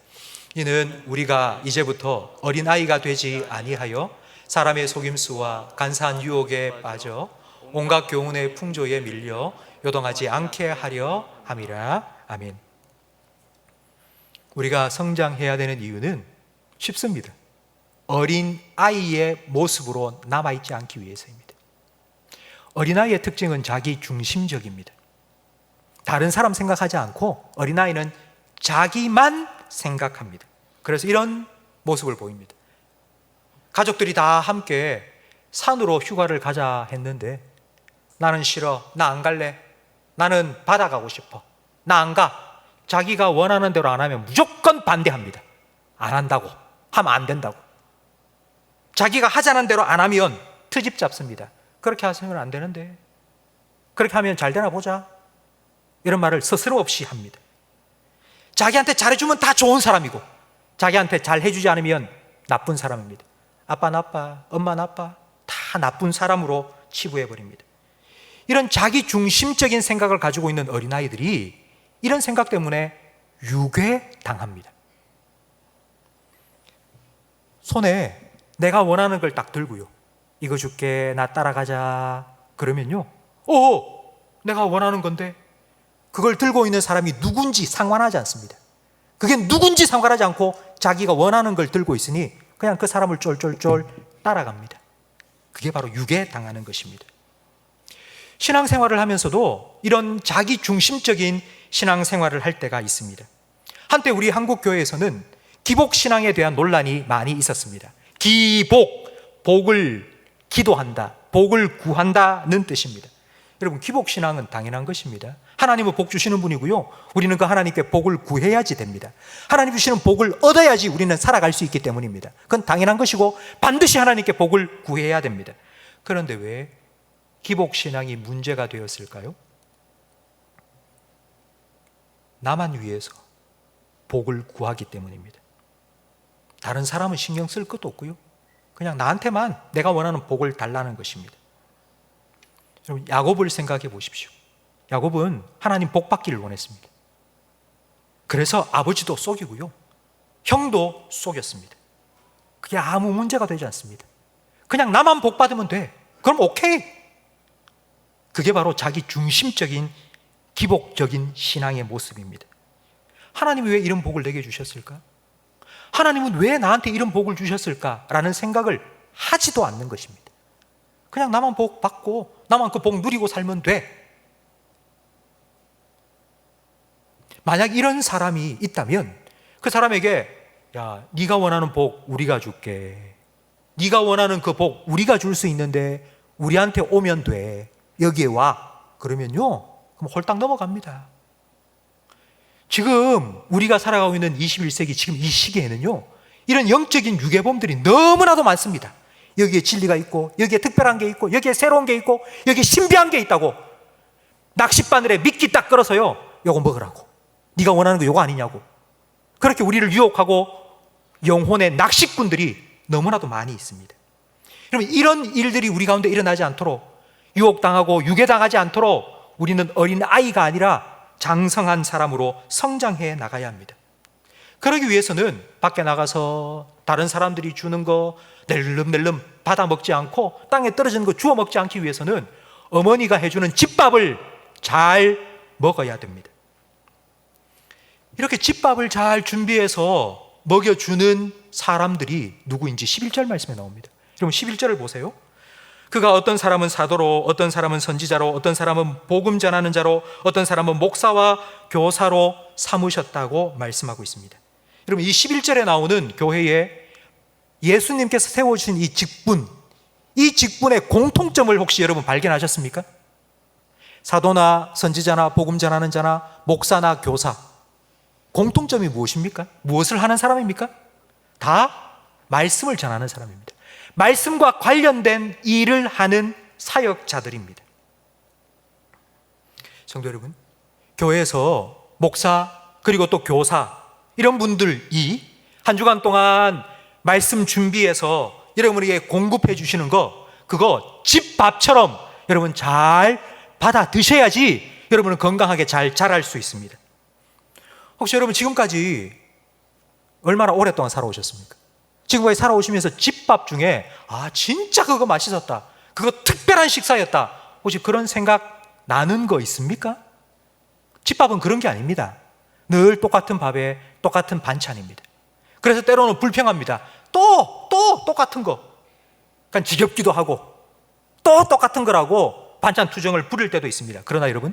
이는 우리가 이제부터 어린아이가 되지 아니하여 사람의 속임수와 간사한 유혹에 빠져 온갖 교훈의 풍조에 밀려 요동하지 않게 하려 함이라. 아멘. 우리가 성장해야 되는 이유는 쉽습니다. 어린아이의 모습으로 남아있지 않기 위해서입니다. 어린아이의 특징은 자기 중심적입니다. 다른 사람 생각하지 않고 어린아이는 자기만 생각합니다. 그래서 이런 모습을 보입니다. 가족들이 다 함께 산으로 휴가를 가자 했는데 나는 싫어, 나 안 갈래, 나는 바다 가고 싶어, 나 안 가. 자기가 원하는 대로 안 하면 무조건 반대합니다. 안 한다고, 하면 안 된다고. 자기가 하자는 대로 안 하면 트집 잡습니다. 그렇게 하시면 안 되는데, 그렇게 하면 잘 되나 보자, 이런 말을 서스럼없이 합니다. 자기한테 잘해주면 다 좋은 사람이고 자기한테 잘해주지 않으면 나쁜 사람입니다. 아빠 나빠, 엄마 나빠, 다 나쁜 사람으로 치부해버립니다. 이런 자기 중심적인 생각을 가지고 있는 어린아이들이 이런 생각 때문에 유괴당합니다. 손에 내가 원하는 걸 딱 들고요, 이거 줄게, 나 따라가자 그러면요, 내가 원하는 건데, 그걸 들고 있는 사람이 누군지 상관하지 않습니다. 그게 누군지 상관하지 않고 자기가 원하는 걸 들고 있으니 그냥 그 사람을 쫄쫄쫄 따라갑니다. 그게 바로 유괴당하는 것입니다. 신앙생활을 하면서도 이런 자기 중심적인 신앙생활을 할 때가 있습니다. 한때 우리 한국 교회에서는 기복신앙에 대한 논란이 많이 있었습니다. 기복, 복을 기도한다, 복을 구한다는 뜻입니다. 여러분, 기복신앙은 당연한 것입니다. 하나님은 복 주시는 분이고요, 우리는 그 하나님께 복을 구해야지 됩니다. 하나님 주시는 복을 얻어야지 우리는 살아갈 수 있기 때문입니다. 그건 당연한 것이고 반드시 하나님께 복을 구해야 됩니다. 그런데 왜 기복신앙이 문제가 되었을까요? 나만 위해서 복을 구하기 때문입니다. 다른 사람은 신경 쓸 것도 없고요, 그냥 나한테만 내가 원하는 복을 달라는 것입니다. 여러분, 야곱을 생각해 보십시오. 야곱은 하나님 복 받기를 원했습니다. 그래서 아버지도 속이고요, 형도 속였습니다. 그게 아무 문제가 되지 않습니다. 그냥 나만 복 받으면 돼, 그럼 오케이. 그게 바로 자기 중심적인 기복적인 신앙의 모습입니다. 하나님이 왜 이런 복을 내게 주셨을까? 하나님은 왜 나한테 이런 복을 주셨을까? 라는 생각을 하지도 않는 것입니다. 그냥 나만 복 받고 나만 그 복 누리고 살면 돼. 만약 이런 사람이 있다면 그 사람에게, 야, 네가 원하는 복 우리가 줄게, 네가 원하는 그 복 우리가 줄 수 있는데 우리한테 오면 돼, 여기에 와, 그러면요, 그럼 홀딱 넘어갑니다. 지금 우리가 살아가고 있는 21세기 지금 이 시기에는요, 이런 영적인 유괴범들이 너무나도 많습니다. 여기에 진리가 있고, 여기에 특별한 게 있고, 여기에 새로운 게 있고, 여기에 신비한 게 있다고 낚싯바늘에 미끼 딱 끌어서요, 요거 먹으라고, 네가 원하는 거 요거 아니냐고, 그렇게 우리를 유혹하고 영혼의 낚시꾼들이 너무나도 많이 있습니다. 그러면 이런 일들이 우리 가운데 일어나지 않도록, 유혹당하고 유괴당하지 않도록 우리는 어린 아이가 아니라 장성한 사람으로 성장해 나가야 합니다. 그러기 위해서는 밖에 나가서 다른 사람들이 주는 거 낼름낼름 받아 먹지 않고 땅에 떨어지는 거 주워 먹지 않기 위해서는 어머니가 해주는 집밥을 잘 먹어야 됩니다. 이렇게 집밥을 잘 준비해서 먹여주는 사람들이 누구인지 11절 말씀에 나옵니다. 여러분, 11절을 보세요. 그가 어떤 사람은 사도로, 어떤 사람은 선지자로, 어떤 사람은 복음 전하는 자로, 어떤 사람은 목사와 교사로 삼으셨다고 말씀하고 있습니다. 여러분, 이 11절에 나오는 교회에 예수님께서 세워주신 이 직분, 이 직분의 공통점을 혹시 여러분 발견하셨습니까? 사도나 선지자나 복음 전하는 자나 목사나 교사, 공통점이 무엇입니까? 무엇을 하는 사람입니까? 다 말씀을 전하는 사람입니다. 말씀과 관련된 일을 하는 사역자들입니다. 성도 여러분, 교회에서 목사 그리고 또 교사, 이런 분들이 한 주간 동안 말씀 준비해서 여러분에게 공급해 주시는 거, 그거 집밥처럼 여러분 잘 받아 드셔야지 여러분은 건강하게 잘 자랄 수 있습니다. 혹시 여러분 지금까지 얼마나 오랫동안 살아오셨습니까? 지금까지 살아오시면서 집밥 중에, 아, 진짜 그거 맛있었다, 그거 특별한 식사였다, 혹시 그런 생각 나는 거 있습니까? 집밥은 그런 게 아닙니다. 늘 똑같은 밥에 똑같은 반찬입니다. 그래서 때로는 불평합니다. 또 똑같은 거. 그러니까 지겹기도 하고 또 똑같은 거라고 반찬 투정을 부릴 때도 있습니다. 그러나 여러분,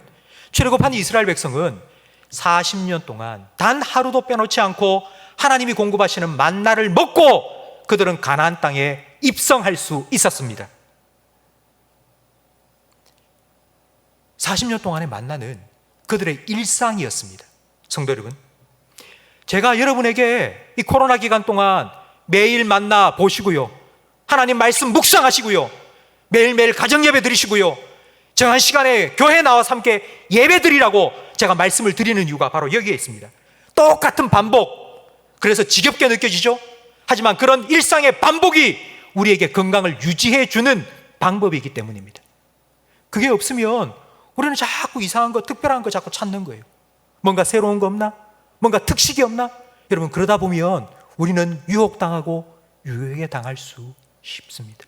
출애굽한 이스라엘 백성은 40년 동안 단 하루도 빼놓지 않고 하나님이 공급하시는 만나를 먹고 그들은 가나안 땅에 입성할 수 있었습니다. 40년 동안의 만나는 그들의 일상이었습니다. 성도 여러분, 제가 여러분에게 이 코로나 기간 동안 매일 만나 보시고요, 하나님 말씀 묵상하시고요, 매일매일 가정 예배 드리시고요, 정한 시간에 교회에 나와서 함께 예배 드리라고 제가 말씀을 드리는 이유가 바로 여기에 있습니다. 똑같은 반복, 그래서 지겹게 느껴지죠? 하지만 그런 일상의 반복이 우리에게 건강을 유지해 주는 방법이기 때문입니다. 그게 없으면 우리는 자꾸 이상한 거, 특별한 거 자꾸 찾는 거예요. 뭔가 새로운 거 없나? 뭔가 특식이 없나? 여러분, 그러다 보면 우리는 유혹당하고 유혹에 당할 수 쉽습니다.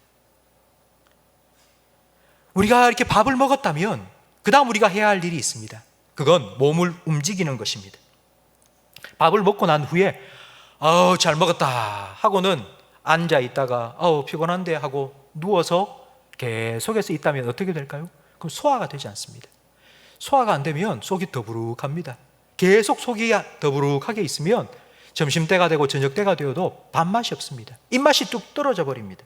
우리가 이렇게 밥을 먹었다면 그 다음 우리가 해야 할 일이 있습니다. 그건 몸을 움직이는 것입니다. 밥을 먹고 난 후에 잘 먹었다 하고는 앉아 있다가 피곤한데 하고 누워서 계속해서 있다면 어떻게 될까요? 그럼 소화가 되지 않습니다. 소화가 안 되면 속이 더부룩합니다. 계속 속이 더부룩하게 있으면 점심때가 되고 저녁때가 되어도 밥맛이 없습니다. 입맛이 뚝 떨어져 버립니다.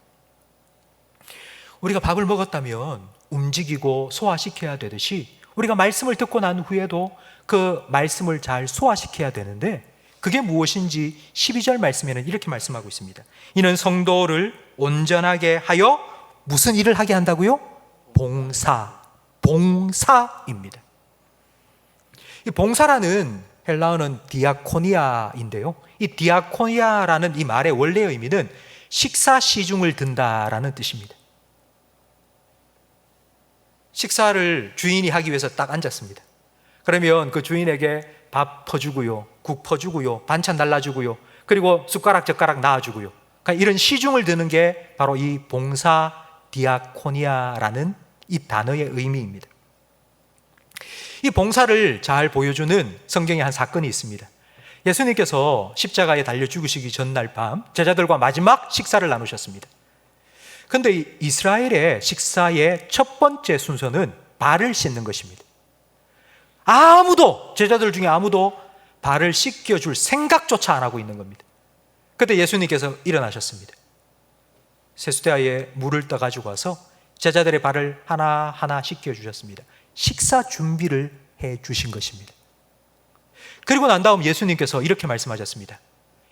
우리가 밥을 먹었다면 움직이고 소화시켜야 되듯이 우리가 말씀을 듣고 난 후에도 그 말씀을 잘 소화시켜야 되는데, 그게 무엇인지 12절 말씀에는 이렇게 말씀하고 있습니다. 이는 성도를 온전하게 하여 무슨 일을 하게 한다고요? 봉사입니다. 이 봉사라는 헬라어는 디아코니아인데요, 이 디아코니아라는 이 말의 원래 의미는 식사 시중을 든다라는 뜻입니다. 식사를 주인이 하기 위해서 딱 앉았습니다. 그러면 그 주인에게 밥 퍼주고요, 국 퍼주고요, 반찬 달라주고요, 그리고 숟가락 젓가락 놔주고요. 그러니까 이런 시중을 드는 게 바로 이 봉사 디아코니아라는 이 단어의 의미입니다. 이 봉사를 잘 보여주는 성경에 한 사건이 있습니다. 예수님께서 십자가에 달려 죽으시기 전날 밤 제자들과 마지막 식사를 나누셨습니다. 그런데 이스라엘의 식사의 첫 번째 순서는 발을 씻는 것입니다. 제자들 중에 아무도 발을 씻겨줄 생각조차 안 하고 있는 겁니다. 그때 예수님께서 일어나셨습니다. 세수대야에 물을 떠가지고 와서 제자들의 발을 하나하나 씻겨주셨습니다. 식사 준비를 해 주신 것입니다. 그리고 난 다음 예수님께서 이렇게 말씀하셨습니다.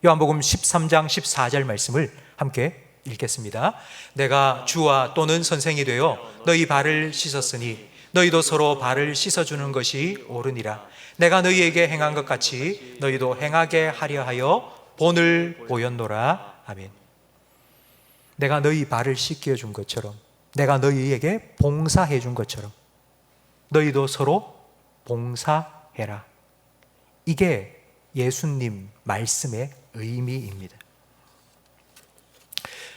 요한복음 13장 14절 말씀을 함께 읽겠습니다. 내가 주와 또는 선생이 되어 너희 발을 씻었으니 너희도 서로 발을 씻어주는 것이 옳으니라. 내가 너희에게 행한 것 같이 너희도 행하게 하려 하여 본을 보였노라. 아멘. 내가 너희 발을 씻겨준 것처럼, 내가 너희에게 봉사해 준 것처럼 너희도 서로 봉사해라. 이게 예수님 말씀의 의미입니다.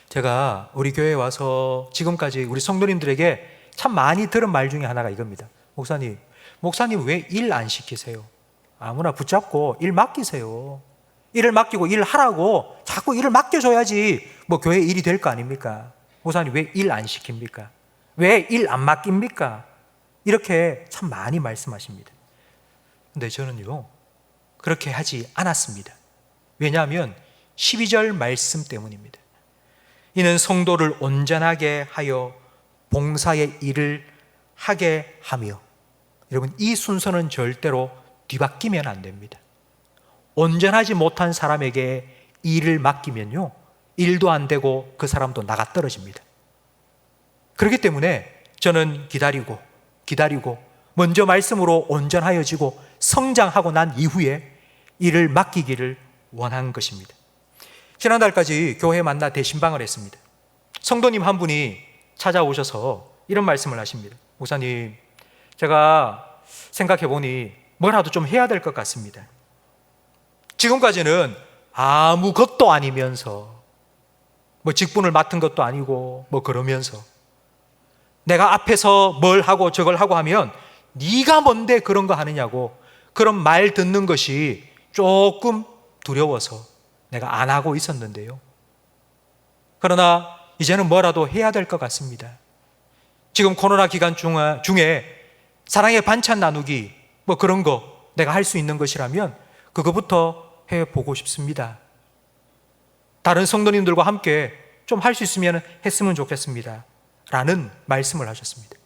제가 우리 교회에 와서 지금까지 우리 성도님들에게 참 많이 들은 말 중에 하나가 이겁니다. 목사님 왜 일 안 시키세요? 아무나 붙잡고 일 맡기세요. 일을 맡기고 일하라고 자꾸 일을 맡겨줘야지 뭐 교회 일이 될 거 아닙니까? 목사님 왜 일 안 시킵니까? 왜 일 안 맡깁니까? 이렇게 참 많이 말씀하십니다. 근데 저는요, 그렇게 하지 않았습니다. 왜냐하면 12절 말씀 때문입니다. 이는 성도를 온전하게 하여 봉사의 일을 하게 하며, 여러분 이 순서는 절대로 뒤바뀌면 안 됩니다. 온전하지 못한 사람에게 일을 맡기면요, 일도 안 되고 그 사람도 나가 떨어집니다. 그렇기 때문에 저는 기다리고 먼저 말씀으로 온전하여지고 성장하고 난 이후에 일을 맡기기를 원한 것입니다. 지난달까지 교회 만나 대신방을 했습니다. 성도님 한 분이 찾아오셔서 이런 말씀을 하십니다. 목사님, 제가 생각해 보니 뭐라도 좀 해야 될 것 같습니다. 지금까지는 아무것도 아니면서 뭐 직분을 맡은 것도 아니고 뭐 그러면서 내가 앞에서 뭘 하고 저걸 하고 하면 네가 뭔데 그런 거 하느냐고 그런 말 듣는 것이 조금 두려워서 내가 안 하고 있었는데요. 그러나 이제는 뭐라도 해야 될 것 같습니다. 지금 코로나 기간 중에 사랑의 반찬 나누기 뭐 그런 거 내가 할 수 있는 것이라면 그거부터 해보고 싶습니다. 다른 성도님들과 함께 좀 할 수 있으면 했으면 좋겠습니다. 라는 말씀을 하셨습니다.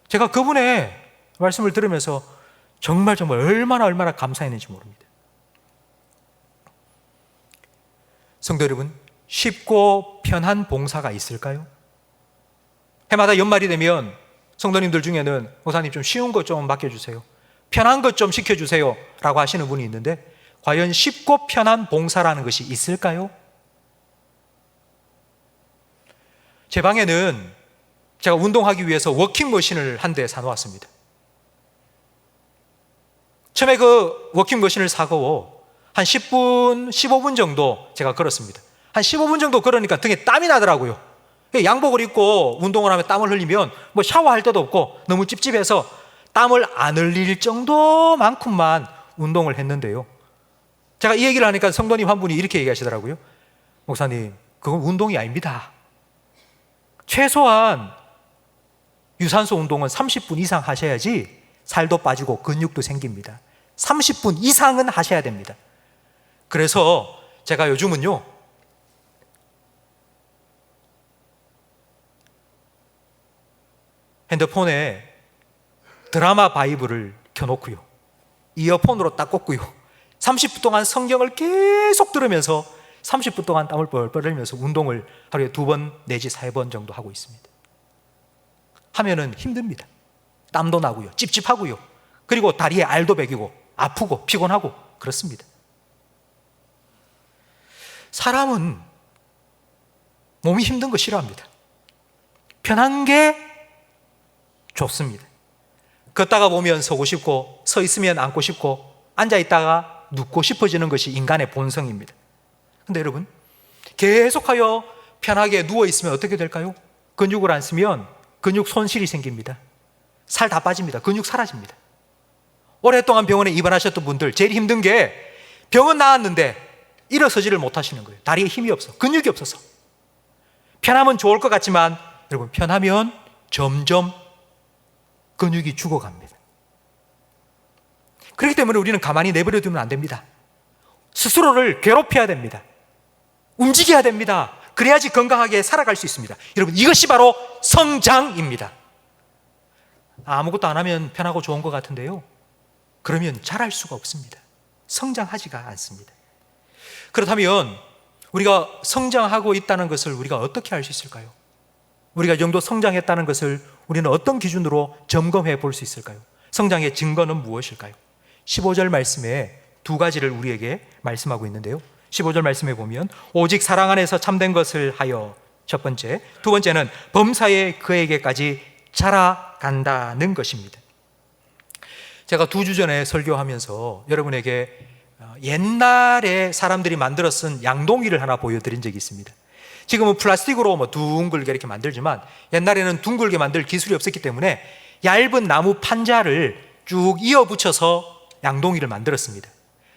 제가 그분의 말씀을 들으면서 정말 얼마나 감사했는지 모릅니다. 성도 여러분, 쉽고 편한 봉사가 있을까요? 해마다 연말이 되면 성도님들 중에는 목사님 좀 쉬운 것 좀 맡겨주세요, 편한 것 좀 시켜주세요 라고 하시는 분이 있는데, 과연 쉽고 편한 봉사라는 것이 있을까요? 제 방에는 제가 운동하기 위해서 워킹머신을 한 대 사놓았습니다. 처음에 그 워킹머신을 사고 한 10분, 15분 정도 제가 걸었습니다. 한 15분 정도 걸으니까 등에 땀이 나더라고요. 양복을 입고 운동을 하면 땀을 흘리면 뭐 샤워할 데도 없고 너무 찝찝해서 땀을 안 흘릴 정도만큼만 운동을 했는데요. 제가 이 얘기를 하니까 성도님 한 분이 이렇게 얘기하시더라고요. 목사님, 그건 운동이 아닙니다. 최소한 유산소 운동은 30분 이상 하셔야지 살도 빠지고 근육도 생깁니다. 30분 이상은 하셔야 됩니다. 그래서 제가 요즘은요, 핸드폰에 드라마 바이블을 켜놓고요, 이어폰으로 딱 꽂고요, 30분 동안 성경을 계속 들으면서 30분 동안 땀을 뻘뻘 흘리면서 운동을 하루에 2번 내지 3번 정도 하고 있습니다. 하면은 힘듭니다. 땀도 나고요, 찝찝하고요, 그리고 다리에 알도 배기고 아프고 피곤하고 그렇습니다. 사람은 몸이 힘든 거 싫어합니다. 편한 게 좋습니다. 걷다가 보면 서고 싶고, 서 있으면 앉고 싶고, 앉아 있다가 눕고 싶어지는 것이 인간의 본성입니다. 근데 여러분, 계속하여 편하게 누워 있으면 어떻게 될까요? 근육을 안 쓰면 근육 손실이 생깁니다. 살 다 빠집니다. 근육 사라집니다. 오랫동안 병원에 입원하셨던 분들, 제일 힘든 게 병은 나았는데 일어서지를 못하시는 거예요. 다리에 힘이 없어, 근육이 없어서. 편하면 좋을 것 같지만 여러분, 편하면 점점 근육이 죽어갑니다. 그렇기 때문에 우리는 가만히 내버려 두면 안 됩니다. 스스로를 괴롭혀야 됩니다. 움직여야 됩니다. 그래야지 건강하게 살아갈 수 있습니다. 여러분, 이것이 바로 성장입니다. 아무것도 안 하면 편하고 좋은 것 같은데요, 그러면 자랄 수가 없습니다. 성장하지가 않습니다. 그렇다면 우리가 성장하고 있다는 것을 우리가 어떻게 알 수 있을까요? 우리가 이 정도 성장했다는 것을 우리는 어떤 기준으로 점검해 볼 수 있을까요? 성장의 증거는 무엇일까요? 15절 말씀에 2가지를 우리에게 말씀하고 있는데요, 15절 말씀에 보면 오직 사랑 안에서 참된 것을 하여, 첫 번째, 두 번째는 범사에 그에게까지 자라간다는 것입니다. 제가 2주 전에 설교하면서 여러분에게 옛날에 사람들이 만들어 쓴 양동이를 하나 보여드린 적이 있습니다. 지금은 플라스틱으로 둥글게 이렇게 만들지만 옛날에는 둥글게 만들 기술이 없었기 때문에 얇은 나무 판자를 쭉 이어 붙여서 양동이를 만들었습니다.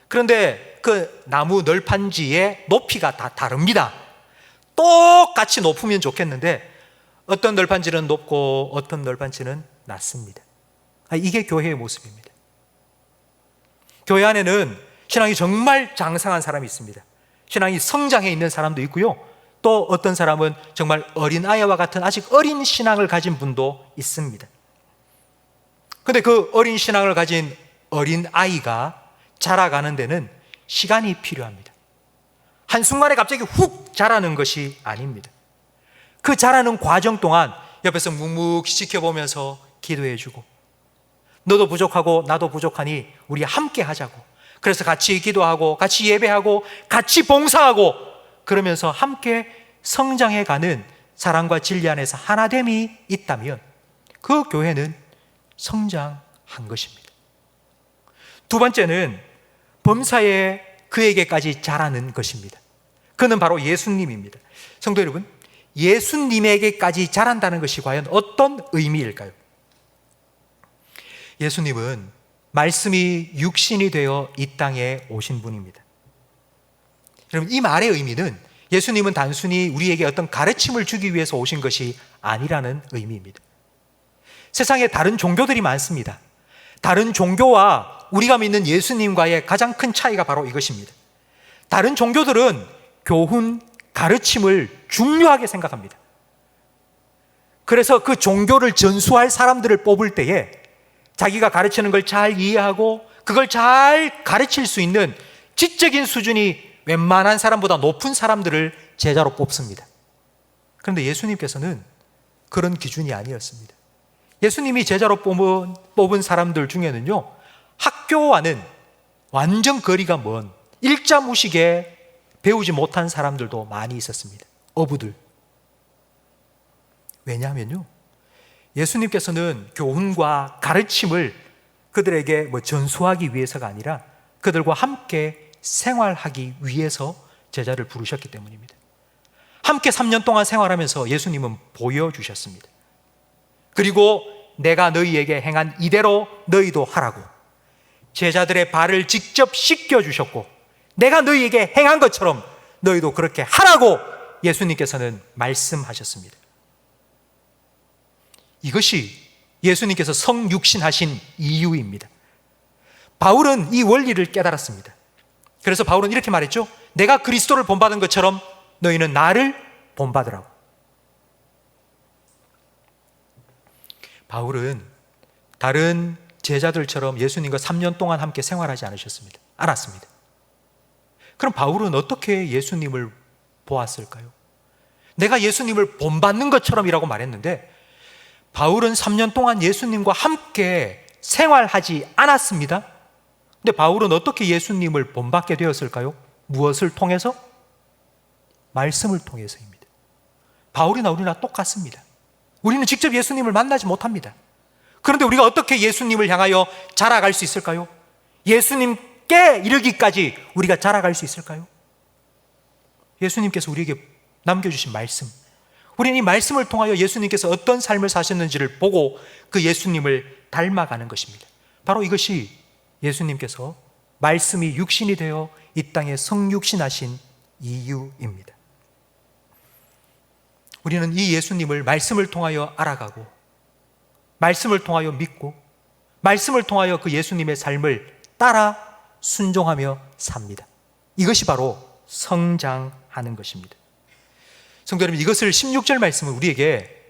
그런데 그 나무 널판지의 높이가 다 다릅니다. 똑같이 높으면 좋겠는데 어떤 널판지는 높고 어떤 널판지는 낮습니다. 이게 교회의 모습입니다. 교회 안에는 신앙이 정말 장성한 사람이 있습니다. 신앙이 성장해 있는 사람도 있고요, 또 어떤 사람은 정말 어린아이와 같은 아직 어린 신앙을 가진 분도 있습니다. 그런데 그 어린 신앙을 가진 어린아이가 자라가는 데는 시간이 필요합니다. 한순간에 갑자기 훅 자라는 것이 아닙니다. 그 자라는 과정 동안 옆에서 묵묵히 지켜보면서 기도해주고, 너도 부족하고 나도 부족하니 우리 함께 하자고, 그래서 같이 기도하고 같이 예배하고 같이 봉사하고 그러면서 함께 성장해가는 사랑과 진리 안에서 하나됨이 있다면 그 교회는 성장한 것입니다. 두 번째는 범사에 그에게까지 자라는 것입니다. 그는 바로 예수님입니다. 성도 여러분, 예수님에게까지 자란다는 것이 과연 어떤 의미일까요? 예수님은 말씀이 육신이 되어 이 땅에 오신 분입니다. 여러분, 이 말의 의미는 예수님은 단순히 우리에게 어떤 가르침을 주기 위해서 오신 것이 아니라는 의미입니다. 세상에 다른 종교들이 많습니다. 다른 종교와 우리가 믿는 예수님과의 가장 큰 차이가 바로 이것입니다. 다른 종교들은 교훈, 가르침을 중요하게 생각합니다. 그래서 그 종교를 전수할 사람들을 뽑을 때에 자기가 가르치는 걸 잘 이해하고 그걸 잘 가르칠 수 있는 지적인 수준이 웬만한 사람보다 높은 사람들을 제자로 뽑습니다. 그런데 예수님께서는 그런 기준이 아니었습니다. 예수님이 제자로 뽑은 사람들 중에는요, 학교와는 완전 거리가 먼 일자무식에 배우지 못한 사람들도 많이 있었습니다. 어부들. 왜냐하면요, 예수님께서는 교훈과 가르침을 그들에게 전수하기 위해서가 아니라 그들과 함께 생활하기 위해서 제자를 부르셨기 때문입니다. 함께 3년 동안 생활하면서 예수님은 보여주셨습니다. 그리고 내가 너희에게 행한 이대로 너희도 하라고 제자들의 발을 직접 씻겨주셨고, 내가 너희에게 행한 것처럼 너희도 그렇게 하라고 예수님께서는 말씀하셨습니다. 이것이 예수님께서 성육신하신 이유입니다. 바울은 이 원리를 깨달았습니다. 그래서 바울은 이렇게 말했죠. 내가 그리스도를 본받은 것처럼 너희는 나를 본받으라고. 바울은 다른 제자들처럼 예수님과 3년 동안 함께 생활하지 않으셨습니다. 알았습니다. 그럼 바울은 어떻게 예수님을 보았을까요? 내가 예수님을 본받는 것처럼이라고 말했는데 바울은 3년 동안 예수님과 함께 생활하지 않았습니다. 근데 바울은 어떻게 예수님을 본받게 되었을까요? 무엇을 통해서? 말씀을 통해서입니다. 바울이나 우리나 똑같습니다. 우리는 직접 예수님을 만나지 못합니다. 그런데 우리가 어떻게 예수님을 향하여 자라갈 수 있을까요? 예수님께 이르기까지 우리가 자라갈 수 있을까요? 예수님께서 우리에게 남겨주신 말씀, 우리는 이 말씀을 통하여 예수님께서 어떤 삶을 사셨는지를 보고 그 예수님을 닮아가는 것입니다. 바로 이것이 예수님께서 말씀이 육신이 되어 이 땅에 성육신하신 이유입니다. 우리는 이 예수님을 말씀을 통하여 알아가고, 말씀을 통하여 믿고, 말씀을 통하여 그 예수님의 삶을 따라 순종하며 삽니다. 이것이 바로 성장하는 것입니다. 성도 여러분, 이것을 16절 말씀은 우리에게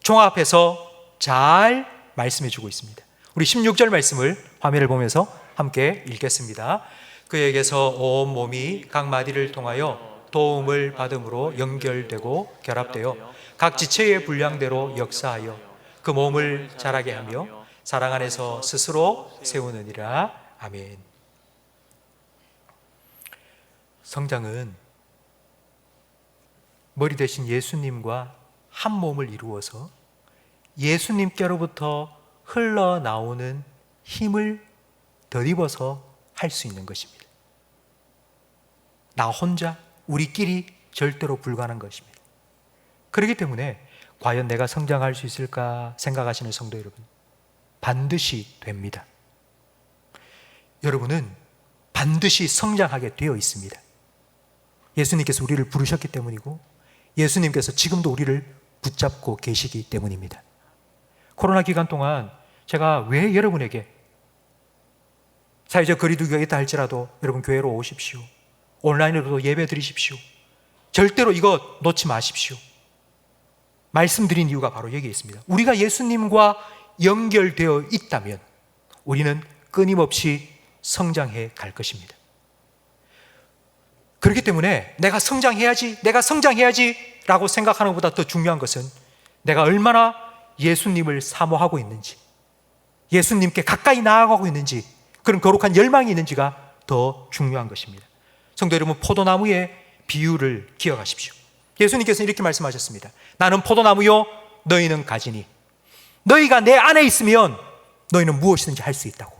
종합해서 잘 말씀해 주고 있습니다. 우리 16절 말씀을 화면을 보면서 함께 읽겠습니다. 그에게서 온 몸이 각 마디를 통하여 도움을 받음으로 연결되고 결합되어 각 지체의 분량대로 역사하여 그 몸을 자라게 하며 사랑 안에서 스스로 세우느니라. 아멘. 성장은 머리 대신 예수님과 한 몸을 이루어서 예수님께로부터 흘러나오는 힘을 덧입어서 할 수 있는 것입니다. 나 혼자, 우리끼리 절대로 불가능한 것입니다. 그렇기 때문에 과연 내가 성장할 수 있을까 생각하시는 성도 여러분, 반드시 됩니다. 여러분은 반드시 성장하게 되어 있습니다. 예수님께서 우리를 부르셨기 때문이고 예수님께서 지금도 우리를 붙잡고 계시기 때문입니다. 코로나 기간 동안 제가 왜 여러분에게 사회적 거리두기가 있다 할지라도 여러분 교회로 오십시오, 온라인으로도 예배 드리십시오, 절대로 이거 놓지 마십시오 말씀드린 이유가 바로 여기에 있습니다. 우리가 예수님과 연결되어 있다면 우리는 끊임없이 성장해 갈 것입니다. 그렇기 때문에 내가 성장해야지 라고 생각하는 것보다 더 중요한 것은 내가 얼마나 예수님을 사모하고 있는지, 예수님께 가까이 나아가고 있는지, 그런 거룩한 열망이 있는지가 더 중요한 것입니다. 성도 여러분, 포도나무의 비유를 기억하십시오. 예수님께서는 이렇게 말씀하셨습니다. 나는 포도나무요, 너희는 가지니 너희가 내 안에 있으면 너희는 무엇이든지 할 수 있다고.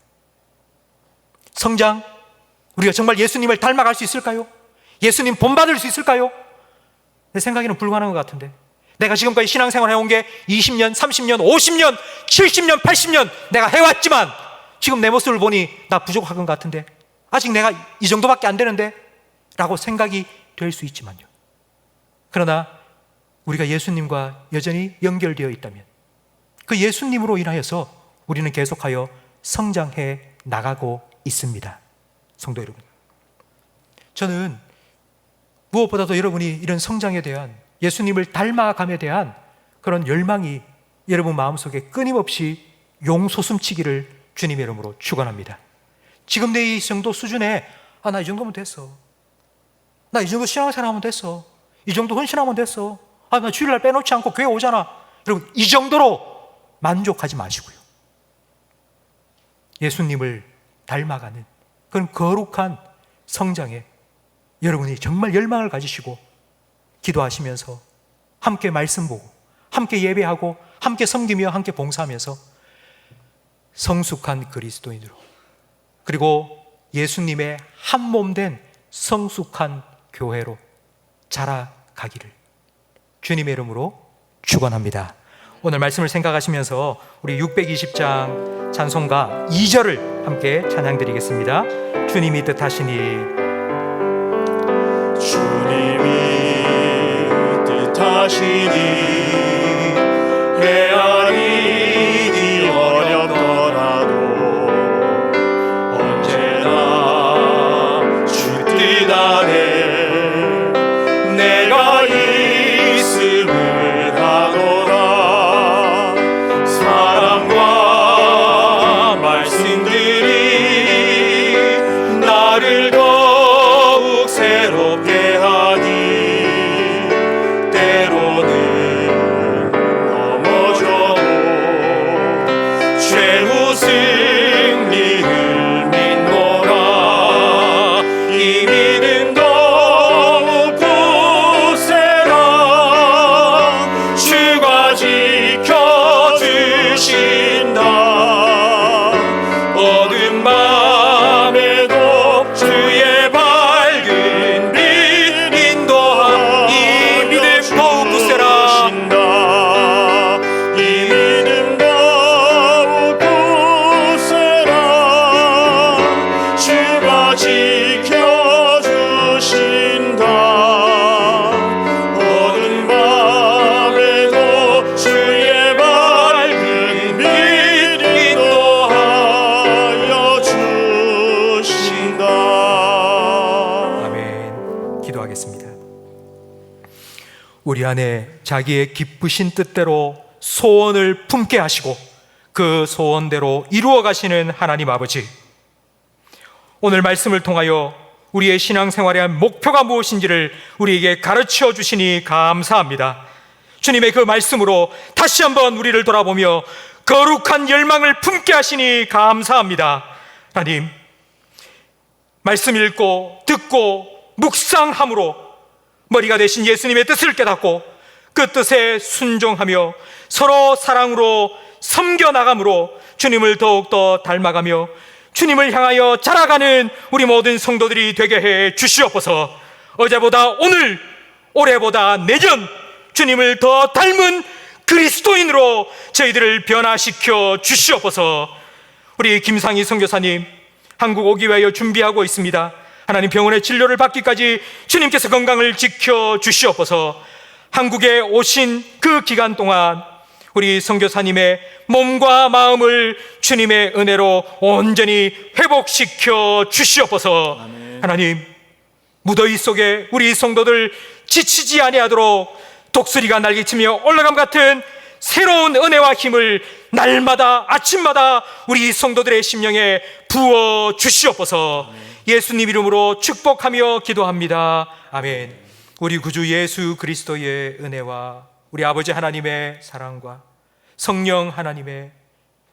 성장, 우리가 정말 예수님을 닮아갈 수 있을까요? 예수님 본받을 수 있을까요? 내 생각에는 불가능한 것 같은데, 내가 지금까지 신앙생활 해온 게 20년, 30년, 50년, 70년, 80년 내가 해왔지만 지금 내 모습을 보니 나 부족한 것 같은데, 아직 내가 이 정도밖에 안 되는데 라고 생각이 될 수 있지만요, 그러나 우리가 예수님과 여전히 연결되어 있다면 그 예수님으로 인하여서 우리는 계속하여 성장해 나가고 있습니다. 성도 여러분, 저는 무엇보다도 여러분이 이런 성장에 대한, 예수님을 닮아감에 대한 그런 열망이 여러분 마음속에 끊임없이 용솟음치기를 주님의 이름으로 축원합니다. 지금 내 이 정도 수준에 나 이 정도면 됐어, 나 이 정도 신앙생활 하면 됐어, 이 정도 헌신하면 됐어, 나 주일날 빼놓지 않고 교회 오잖아, 여러분 이 정도로 만족하지 마시고요, 예수님을 닮아가는 그런 거룩한 성장에 여러분이 정말 열망을 가지시고 기도하시면서 함께 말씀 보고 함께 예배하고 함께 섬기며 함께 봉사하면서 성숙한 그리스도인으로, 그리고 예수님의 한 몸 된 성숙한 교회로 자라가기를 주님의 이름으로 축원합니다. 오늘 말씀을 생각하시면서 우리 620장 찬송가 2절을 함께 찬양드리겠습니다. 주님이 뜻하시니, 주님이 뜻하시니 헤아리 지켜주신다. 어두운 밤에도 주의 밝은 빛 인도하여 주신다. 아멘. 기도하겠습니다. 우리 안에 자기의 기쁘신 뜻대로 소원을 품게 하시고 그 소원대로 이루어 가시는 하나님 아버지, 오늘 말씀을 통하여 우리의 신앙생활의 목표가 무엇인지를 우리에게 가르쳐 주시니 감사합니다. 주님의 그 말씀으로 다시 한번 우리를 돌아보며 거룩한 열망을 품게 하시니 감사합니다. 하나님, 말씀 읽고 듣고 묵상함으로 머리가 되신 예수님의 뜻을 깨닫고 그 뜻에 순종하며 서로 사랑으로 섬겨나감으로 주님을 더욱더 닮아가며 주님을 향하여 자라가는 우리 모든 성도들이 되게 해 주시옵소서. 어제보다 오늘, 올해보다 내년 주님을 더 닮은 그리스도인으로 저희들을 변화시켜 주시옵소서. 우리 김상희 선교사님 한국 오기 위하여 준비하고 있습니다. 하나님, 병원의 진료를 받기까지 주님께서 건강을 지켜 주시옵소서. 한국에 오신 그 기간 동안 우리 선교사님의 몸과 마음을 주님의 은혜로 온전히 회복시켜 주시옵소서. 하나님, 무더위 속에 우리 성도들 지치지 아니하도록 독수리가 날개치며 올라감 같은 새로운 은혜와 힘을 날마다 아침마다 우리 성도들의 심령에 부어 주시옵소서. 예수님 이름으로 축복하며 기도합니다. 아멘. 우리 구주 예수 그리스도의 은혜와 우리 아버지 하나님의 사랑과 성령 하나님의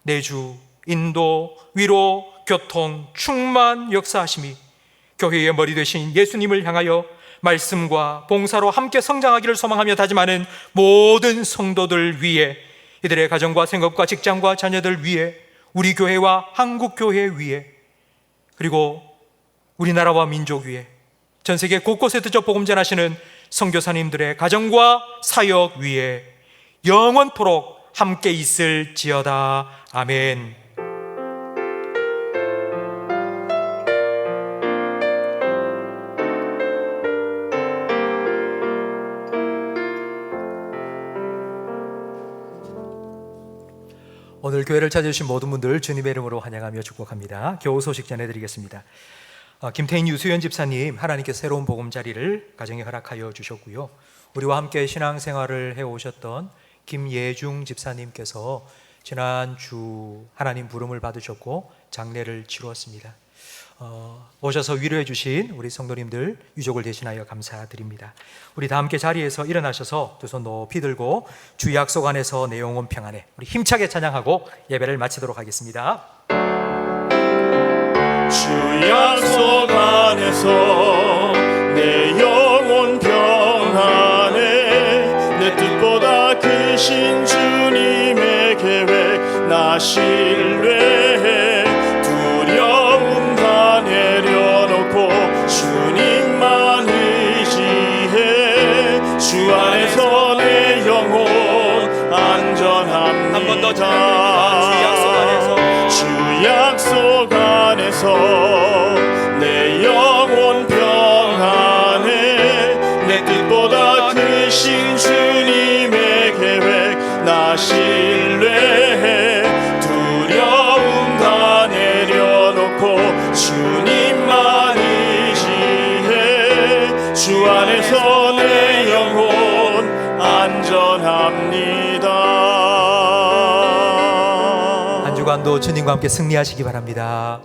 내주, 인도, 위로, 교통, 충만 역사하심이 교회의 머리 되신 예수님을 향하여 말씀과 봉사로 함께 성장하기를 소망하며 다짐하는 모든 성도들 위에, 이들의 가정과 생업과 직장과 자녀들 위에, 우리 교회와 한국 교회 위에, 그리고 우리나라와 민족 위에, 전 세계 곳곳에 드저 복음 전하시는 선교사님들의 가정과 사역 위에 영원토록 함께 있을지어다. 아멘. 오늘 교회를 찾아주신 모든 분들 주님의 이름으로 환영하며 축복합니다. 교우 소식 전해드리겠습니다. 김태인 유수연 집사님, 하나님께 새로운 보금자리를 가정에 허락하여 주셨고요. 우리와 함께 신앙생활을 해오셨던 김예중 집사님께서 지난주 하나님 부름을 받으셨고 장례를 치루었습니다. 오셔서 위로해 주신 우리 성도님들 유족을 대신하여 감사드립니다. 우리 다 함께 자리에서 일어나셔서 두 손 높이 들고 주 약속 안에서 내 영혼 평안해, 우리 힘차게 찬양하고 예배를 마치도록 하겠습니다. 주 약속 안에서 내 영혼 평안해. 내 뜻보다 크신 주님의 계획 나 신뢰해. 두려움 다 내려놓고 주님만 의지해. 주 안에서 내 영혼 안전합니다. 한 번 더 찬양드립니다. 주 약속 안에서, 주 약속 안에서 내 영혼 평안해. 내 뜻보다 크신 주님의 계획 나 신뢰해. 두려움 다 내려놓고 주님만 의지해. 주 안에서 내 영혼 안전합니다. 한 주간도 주님과 함께 승리하시기 바랍니다.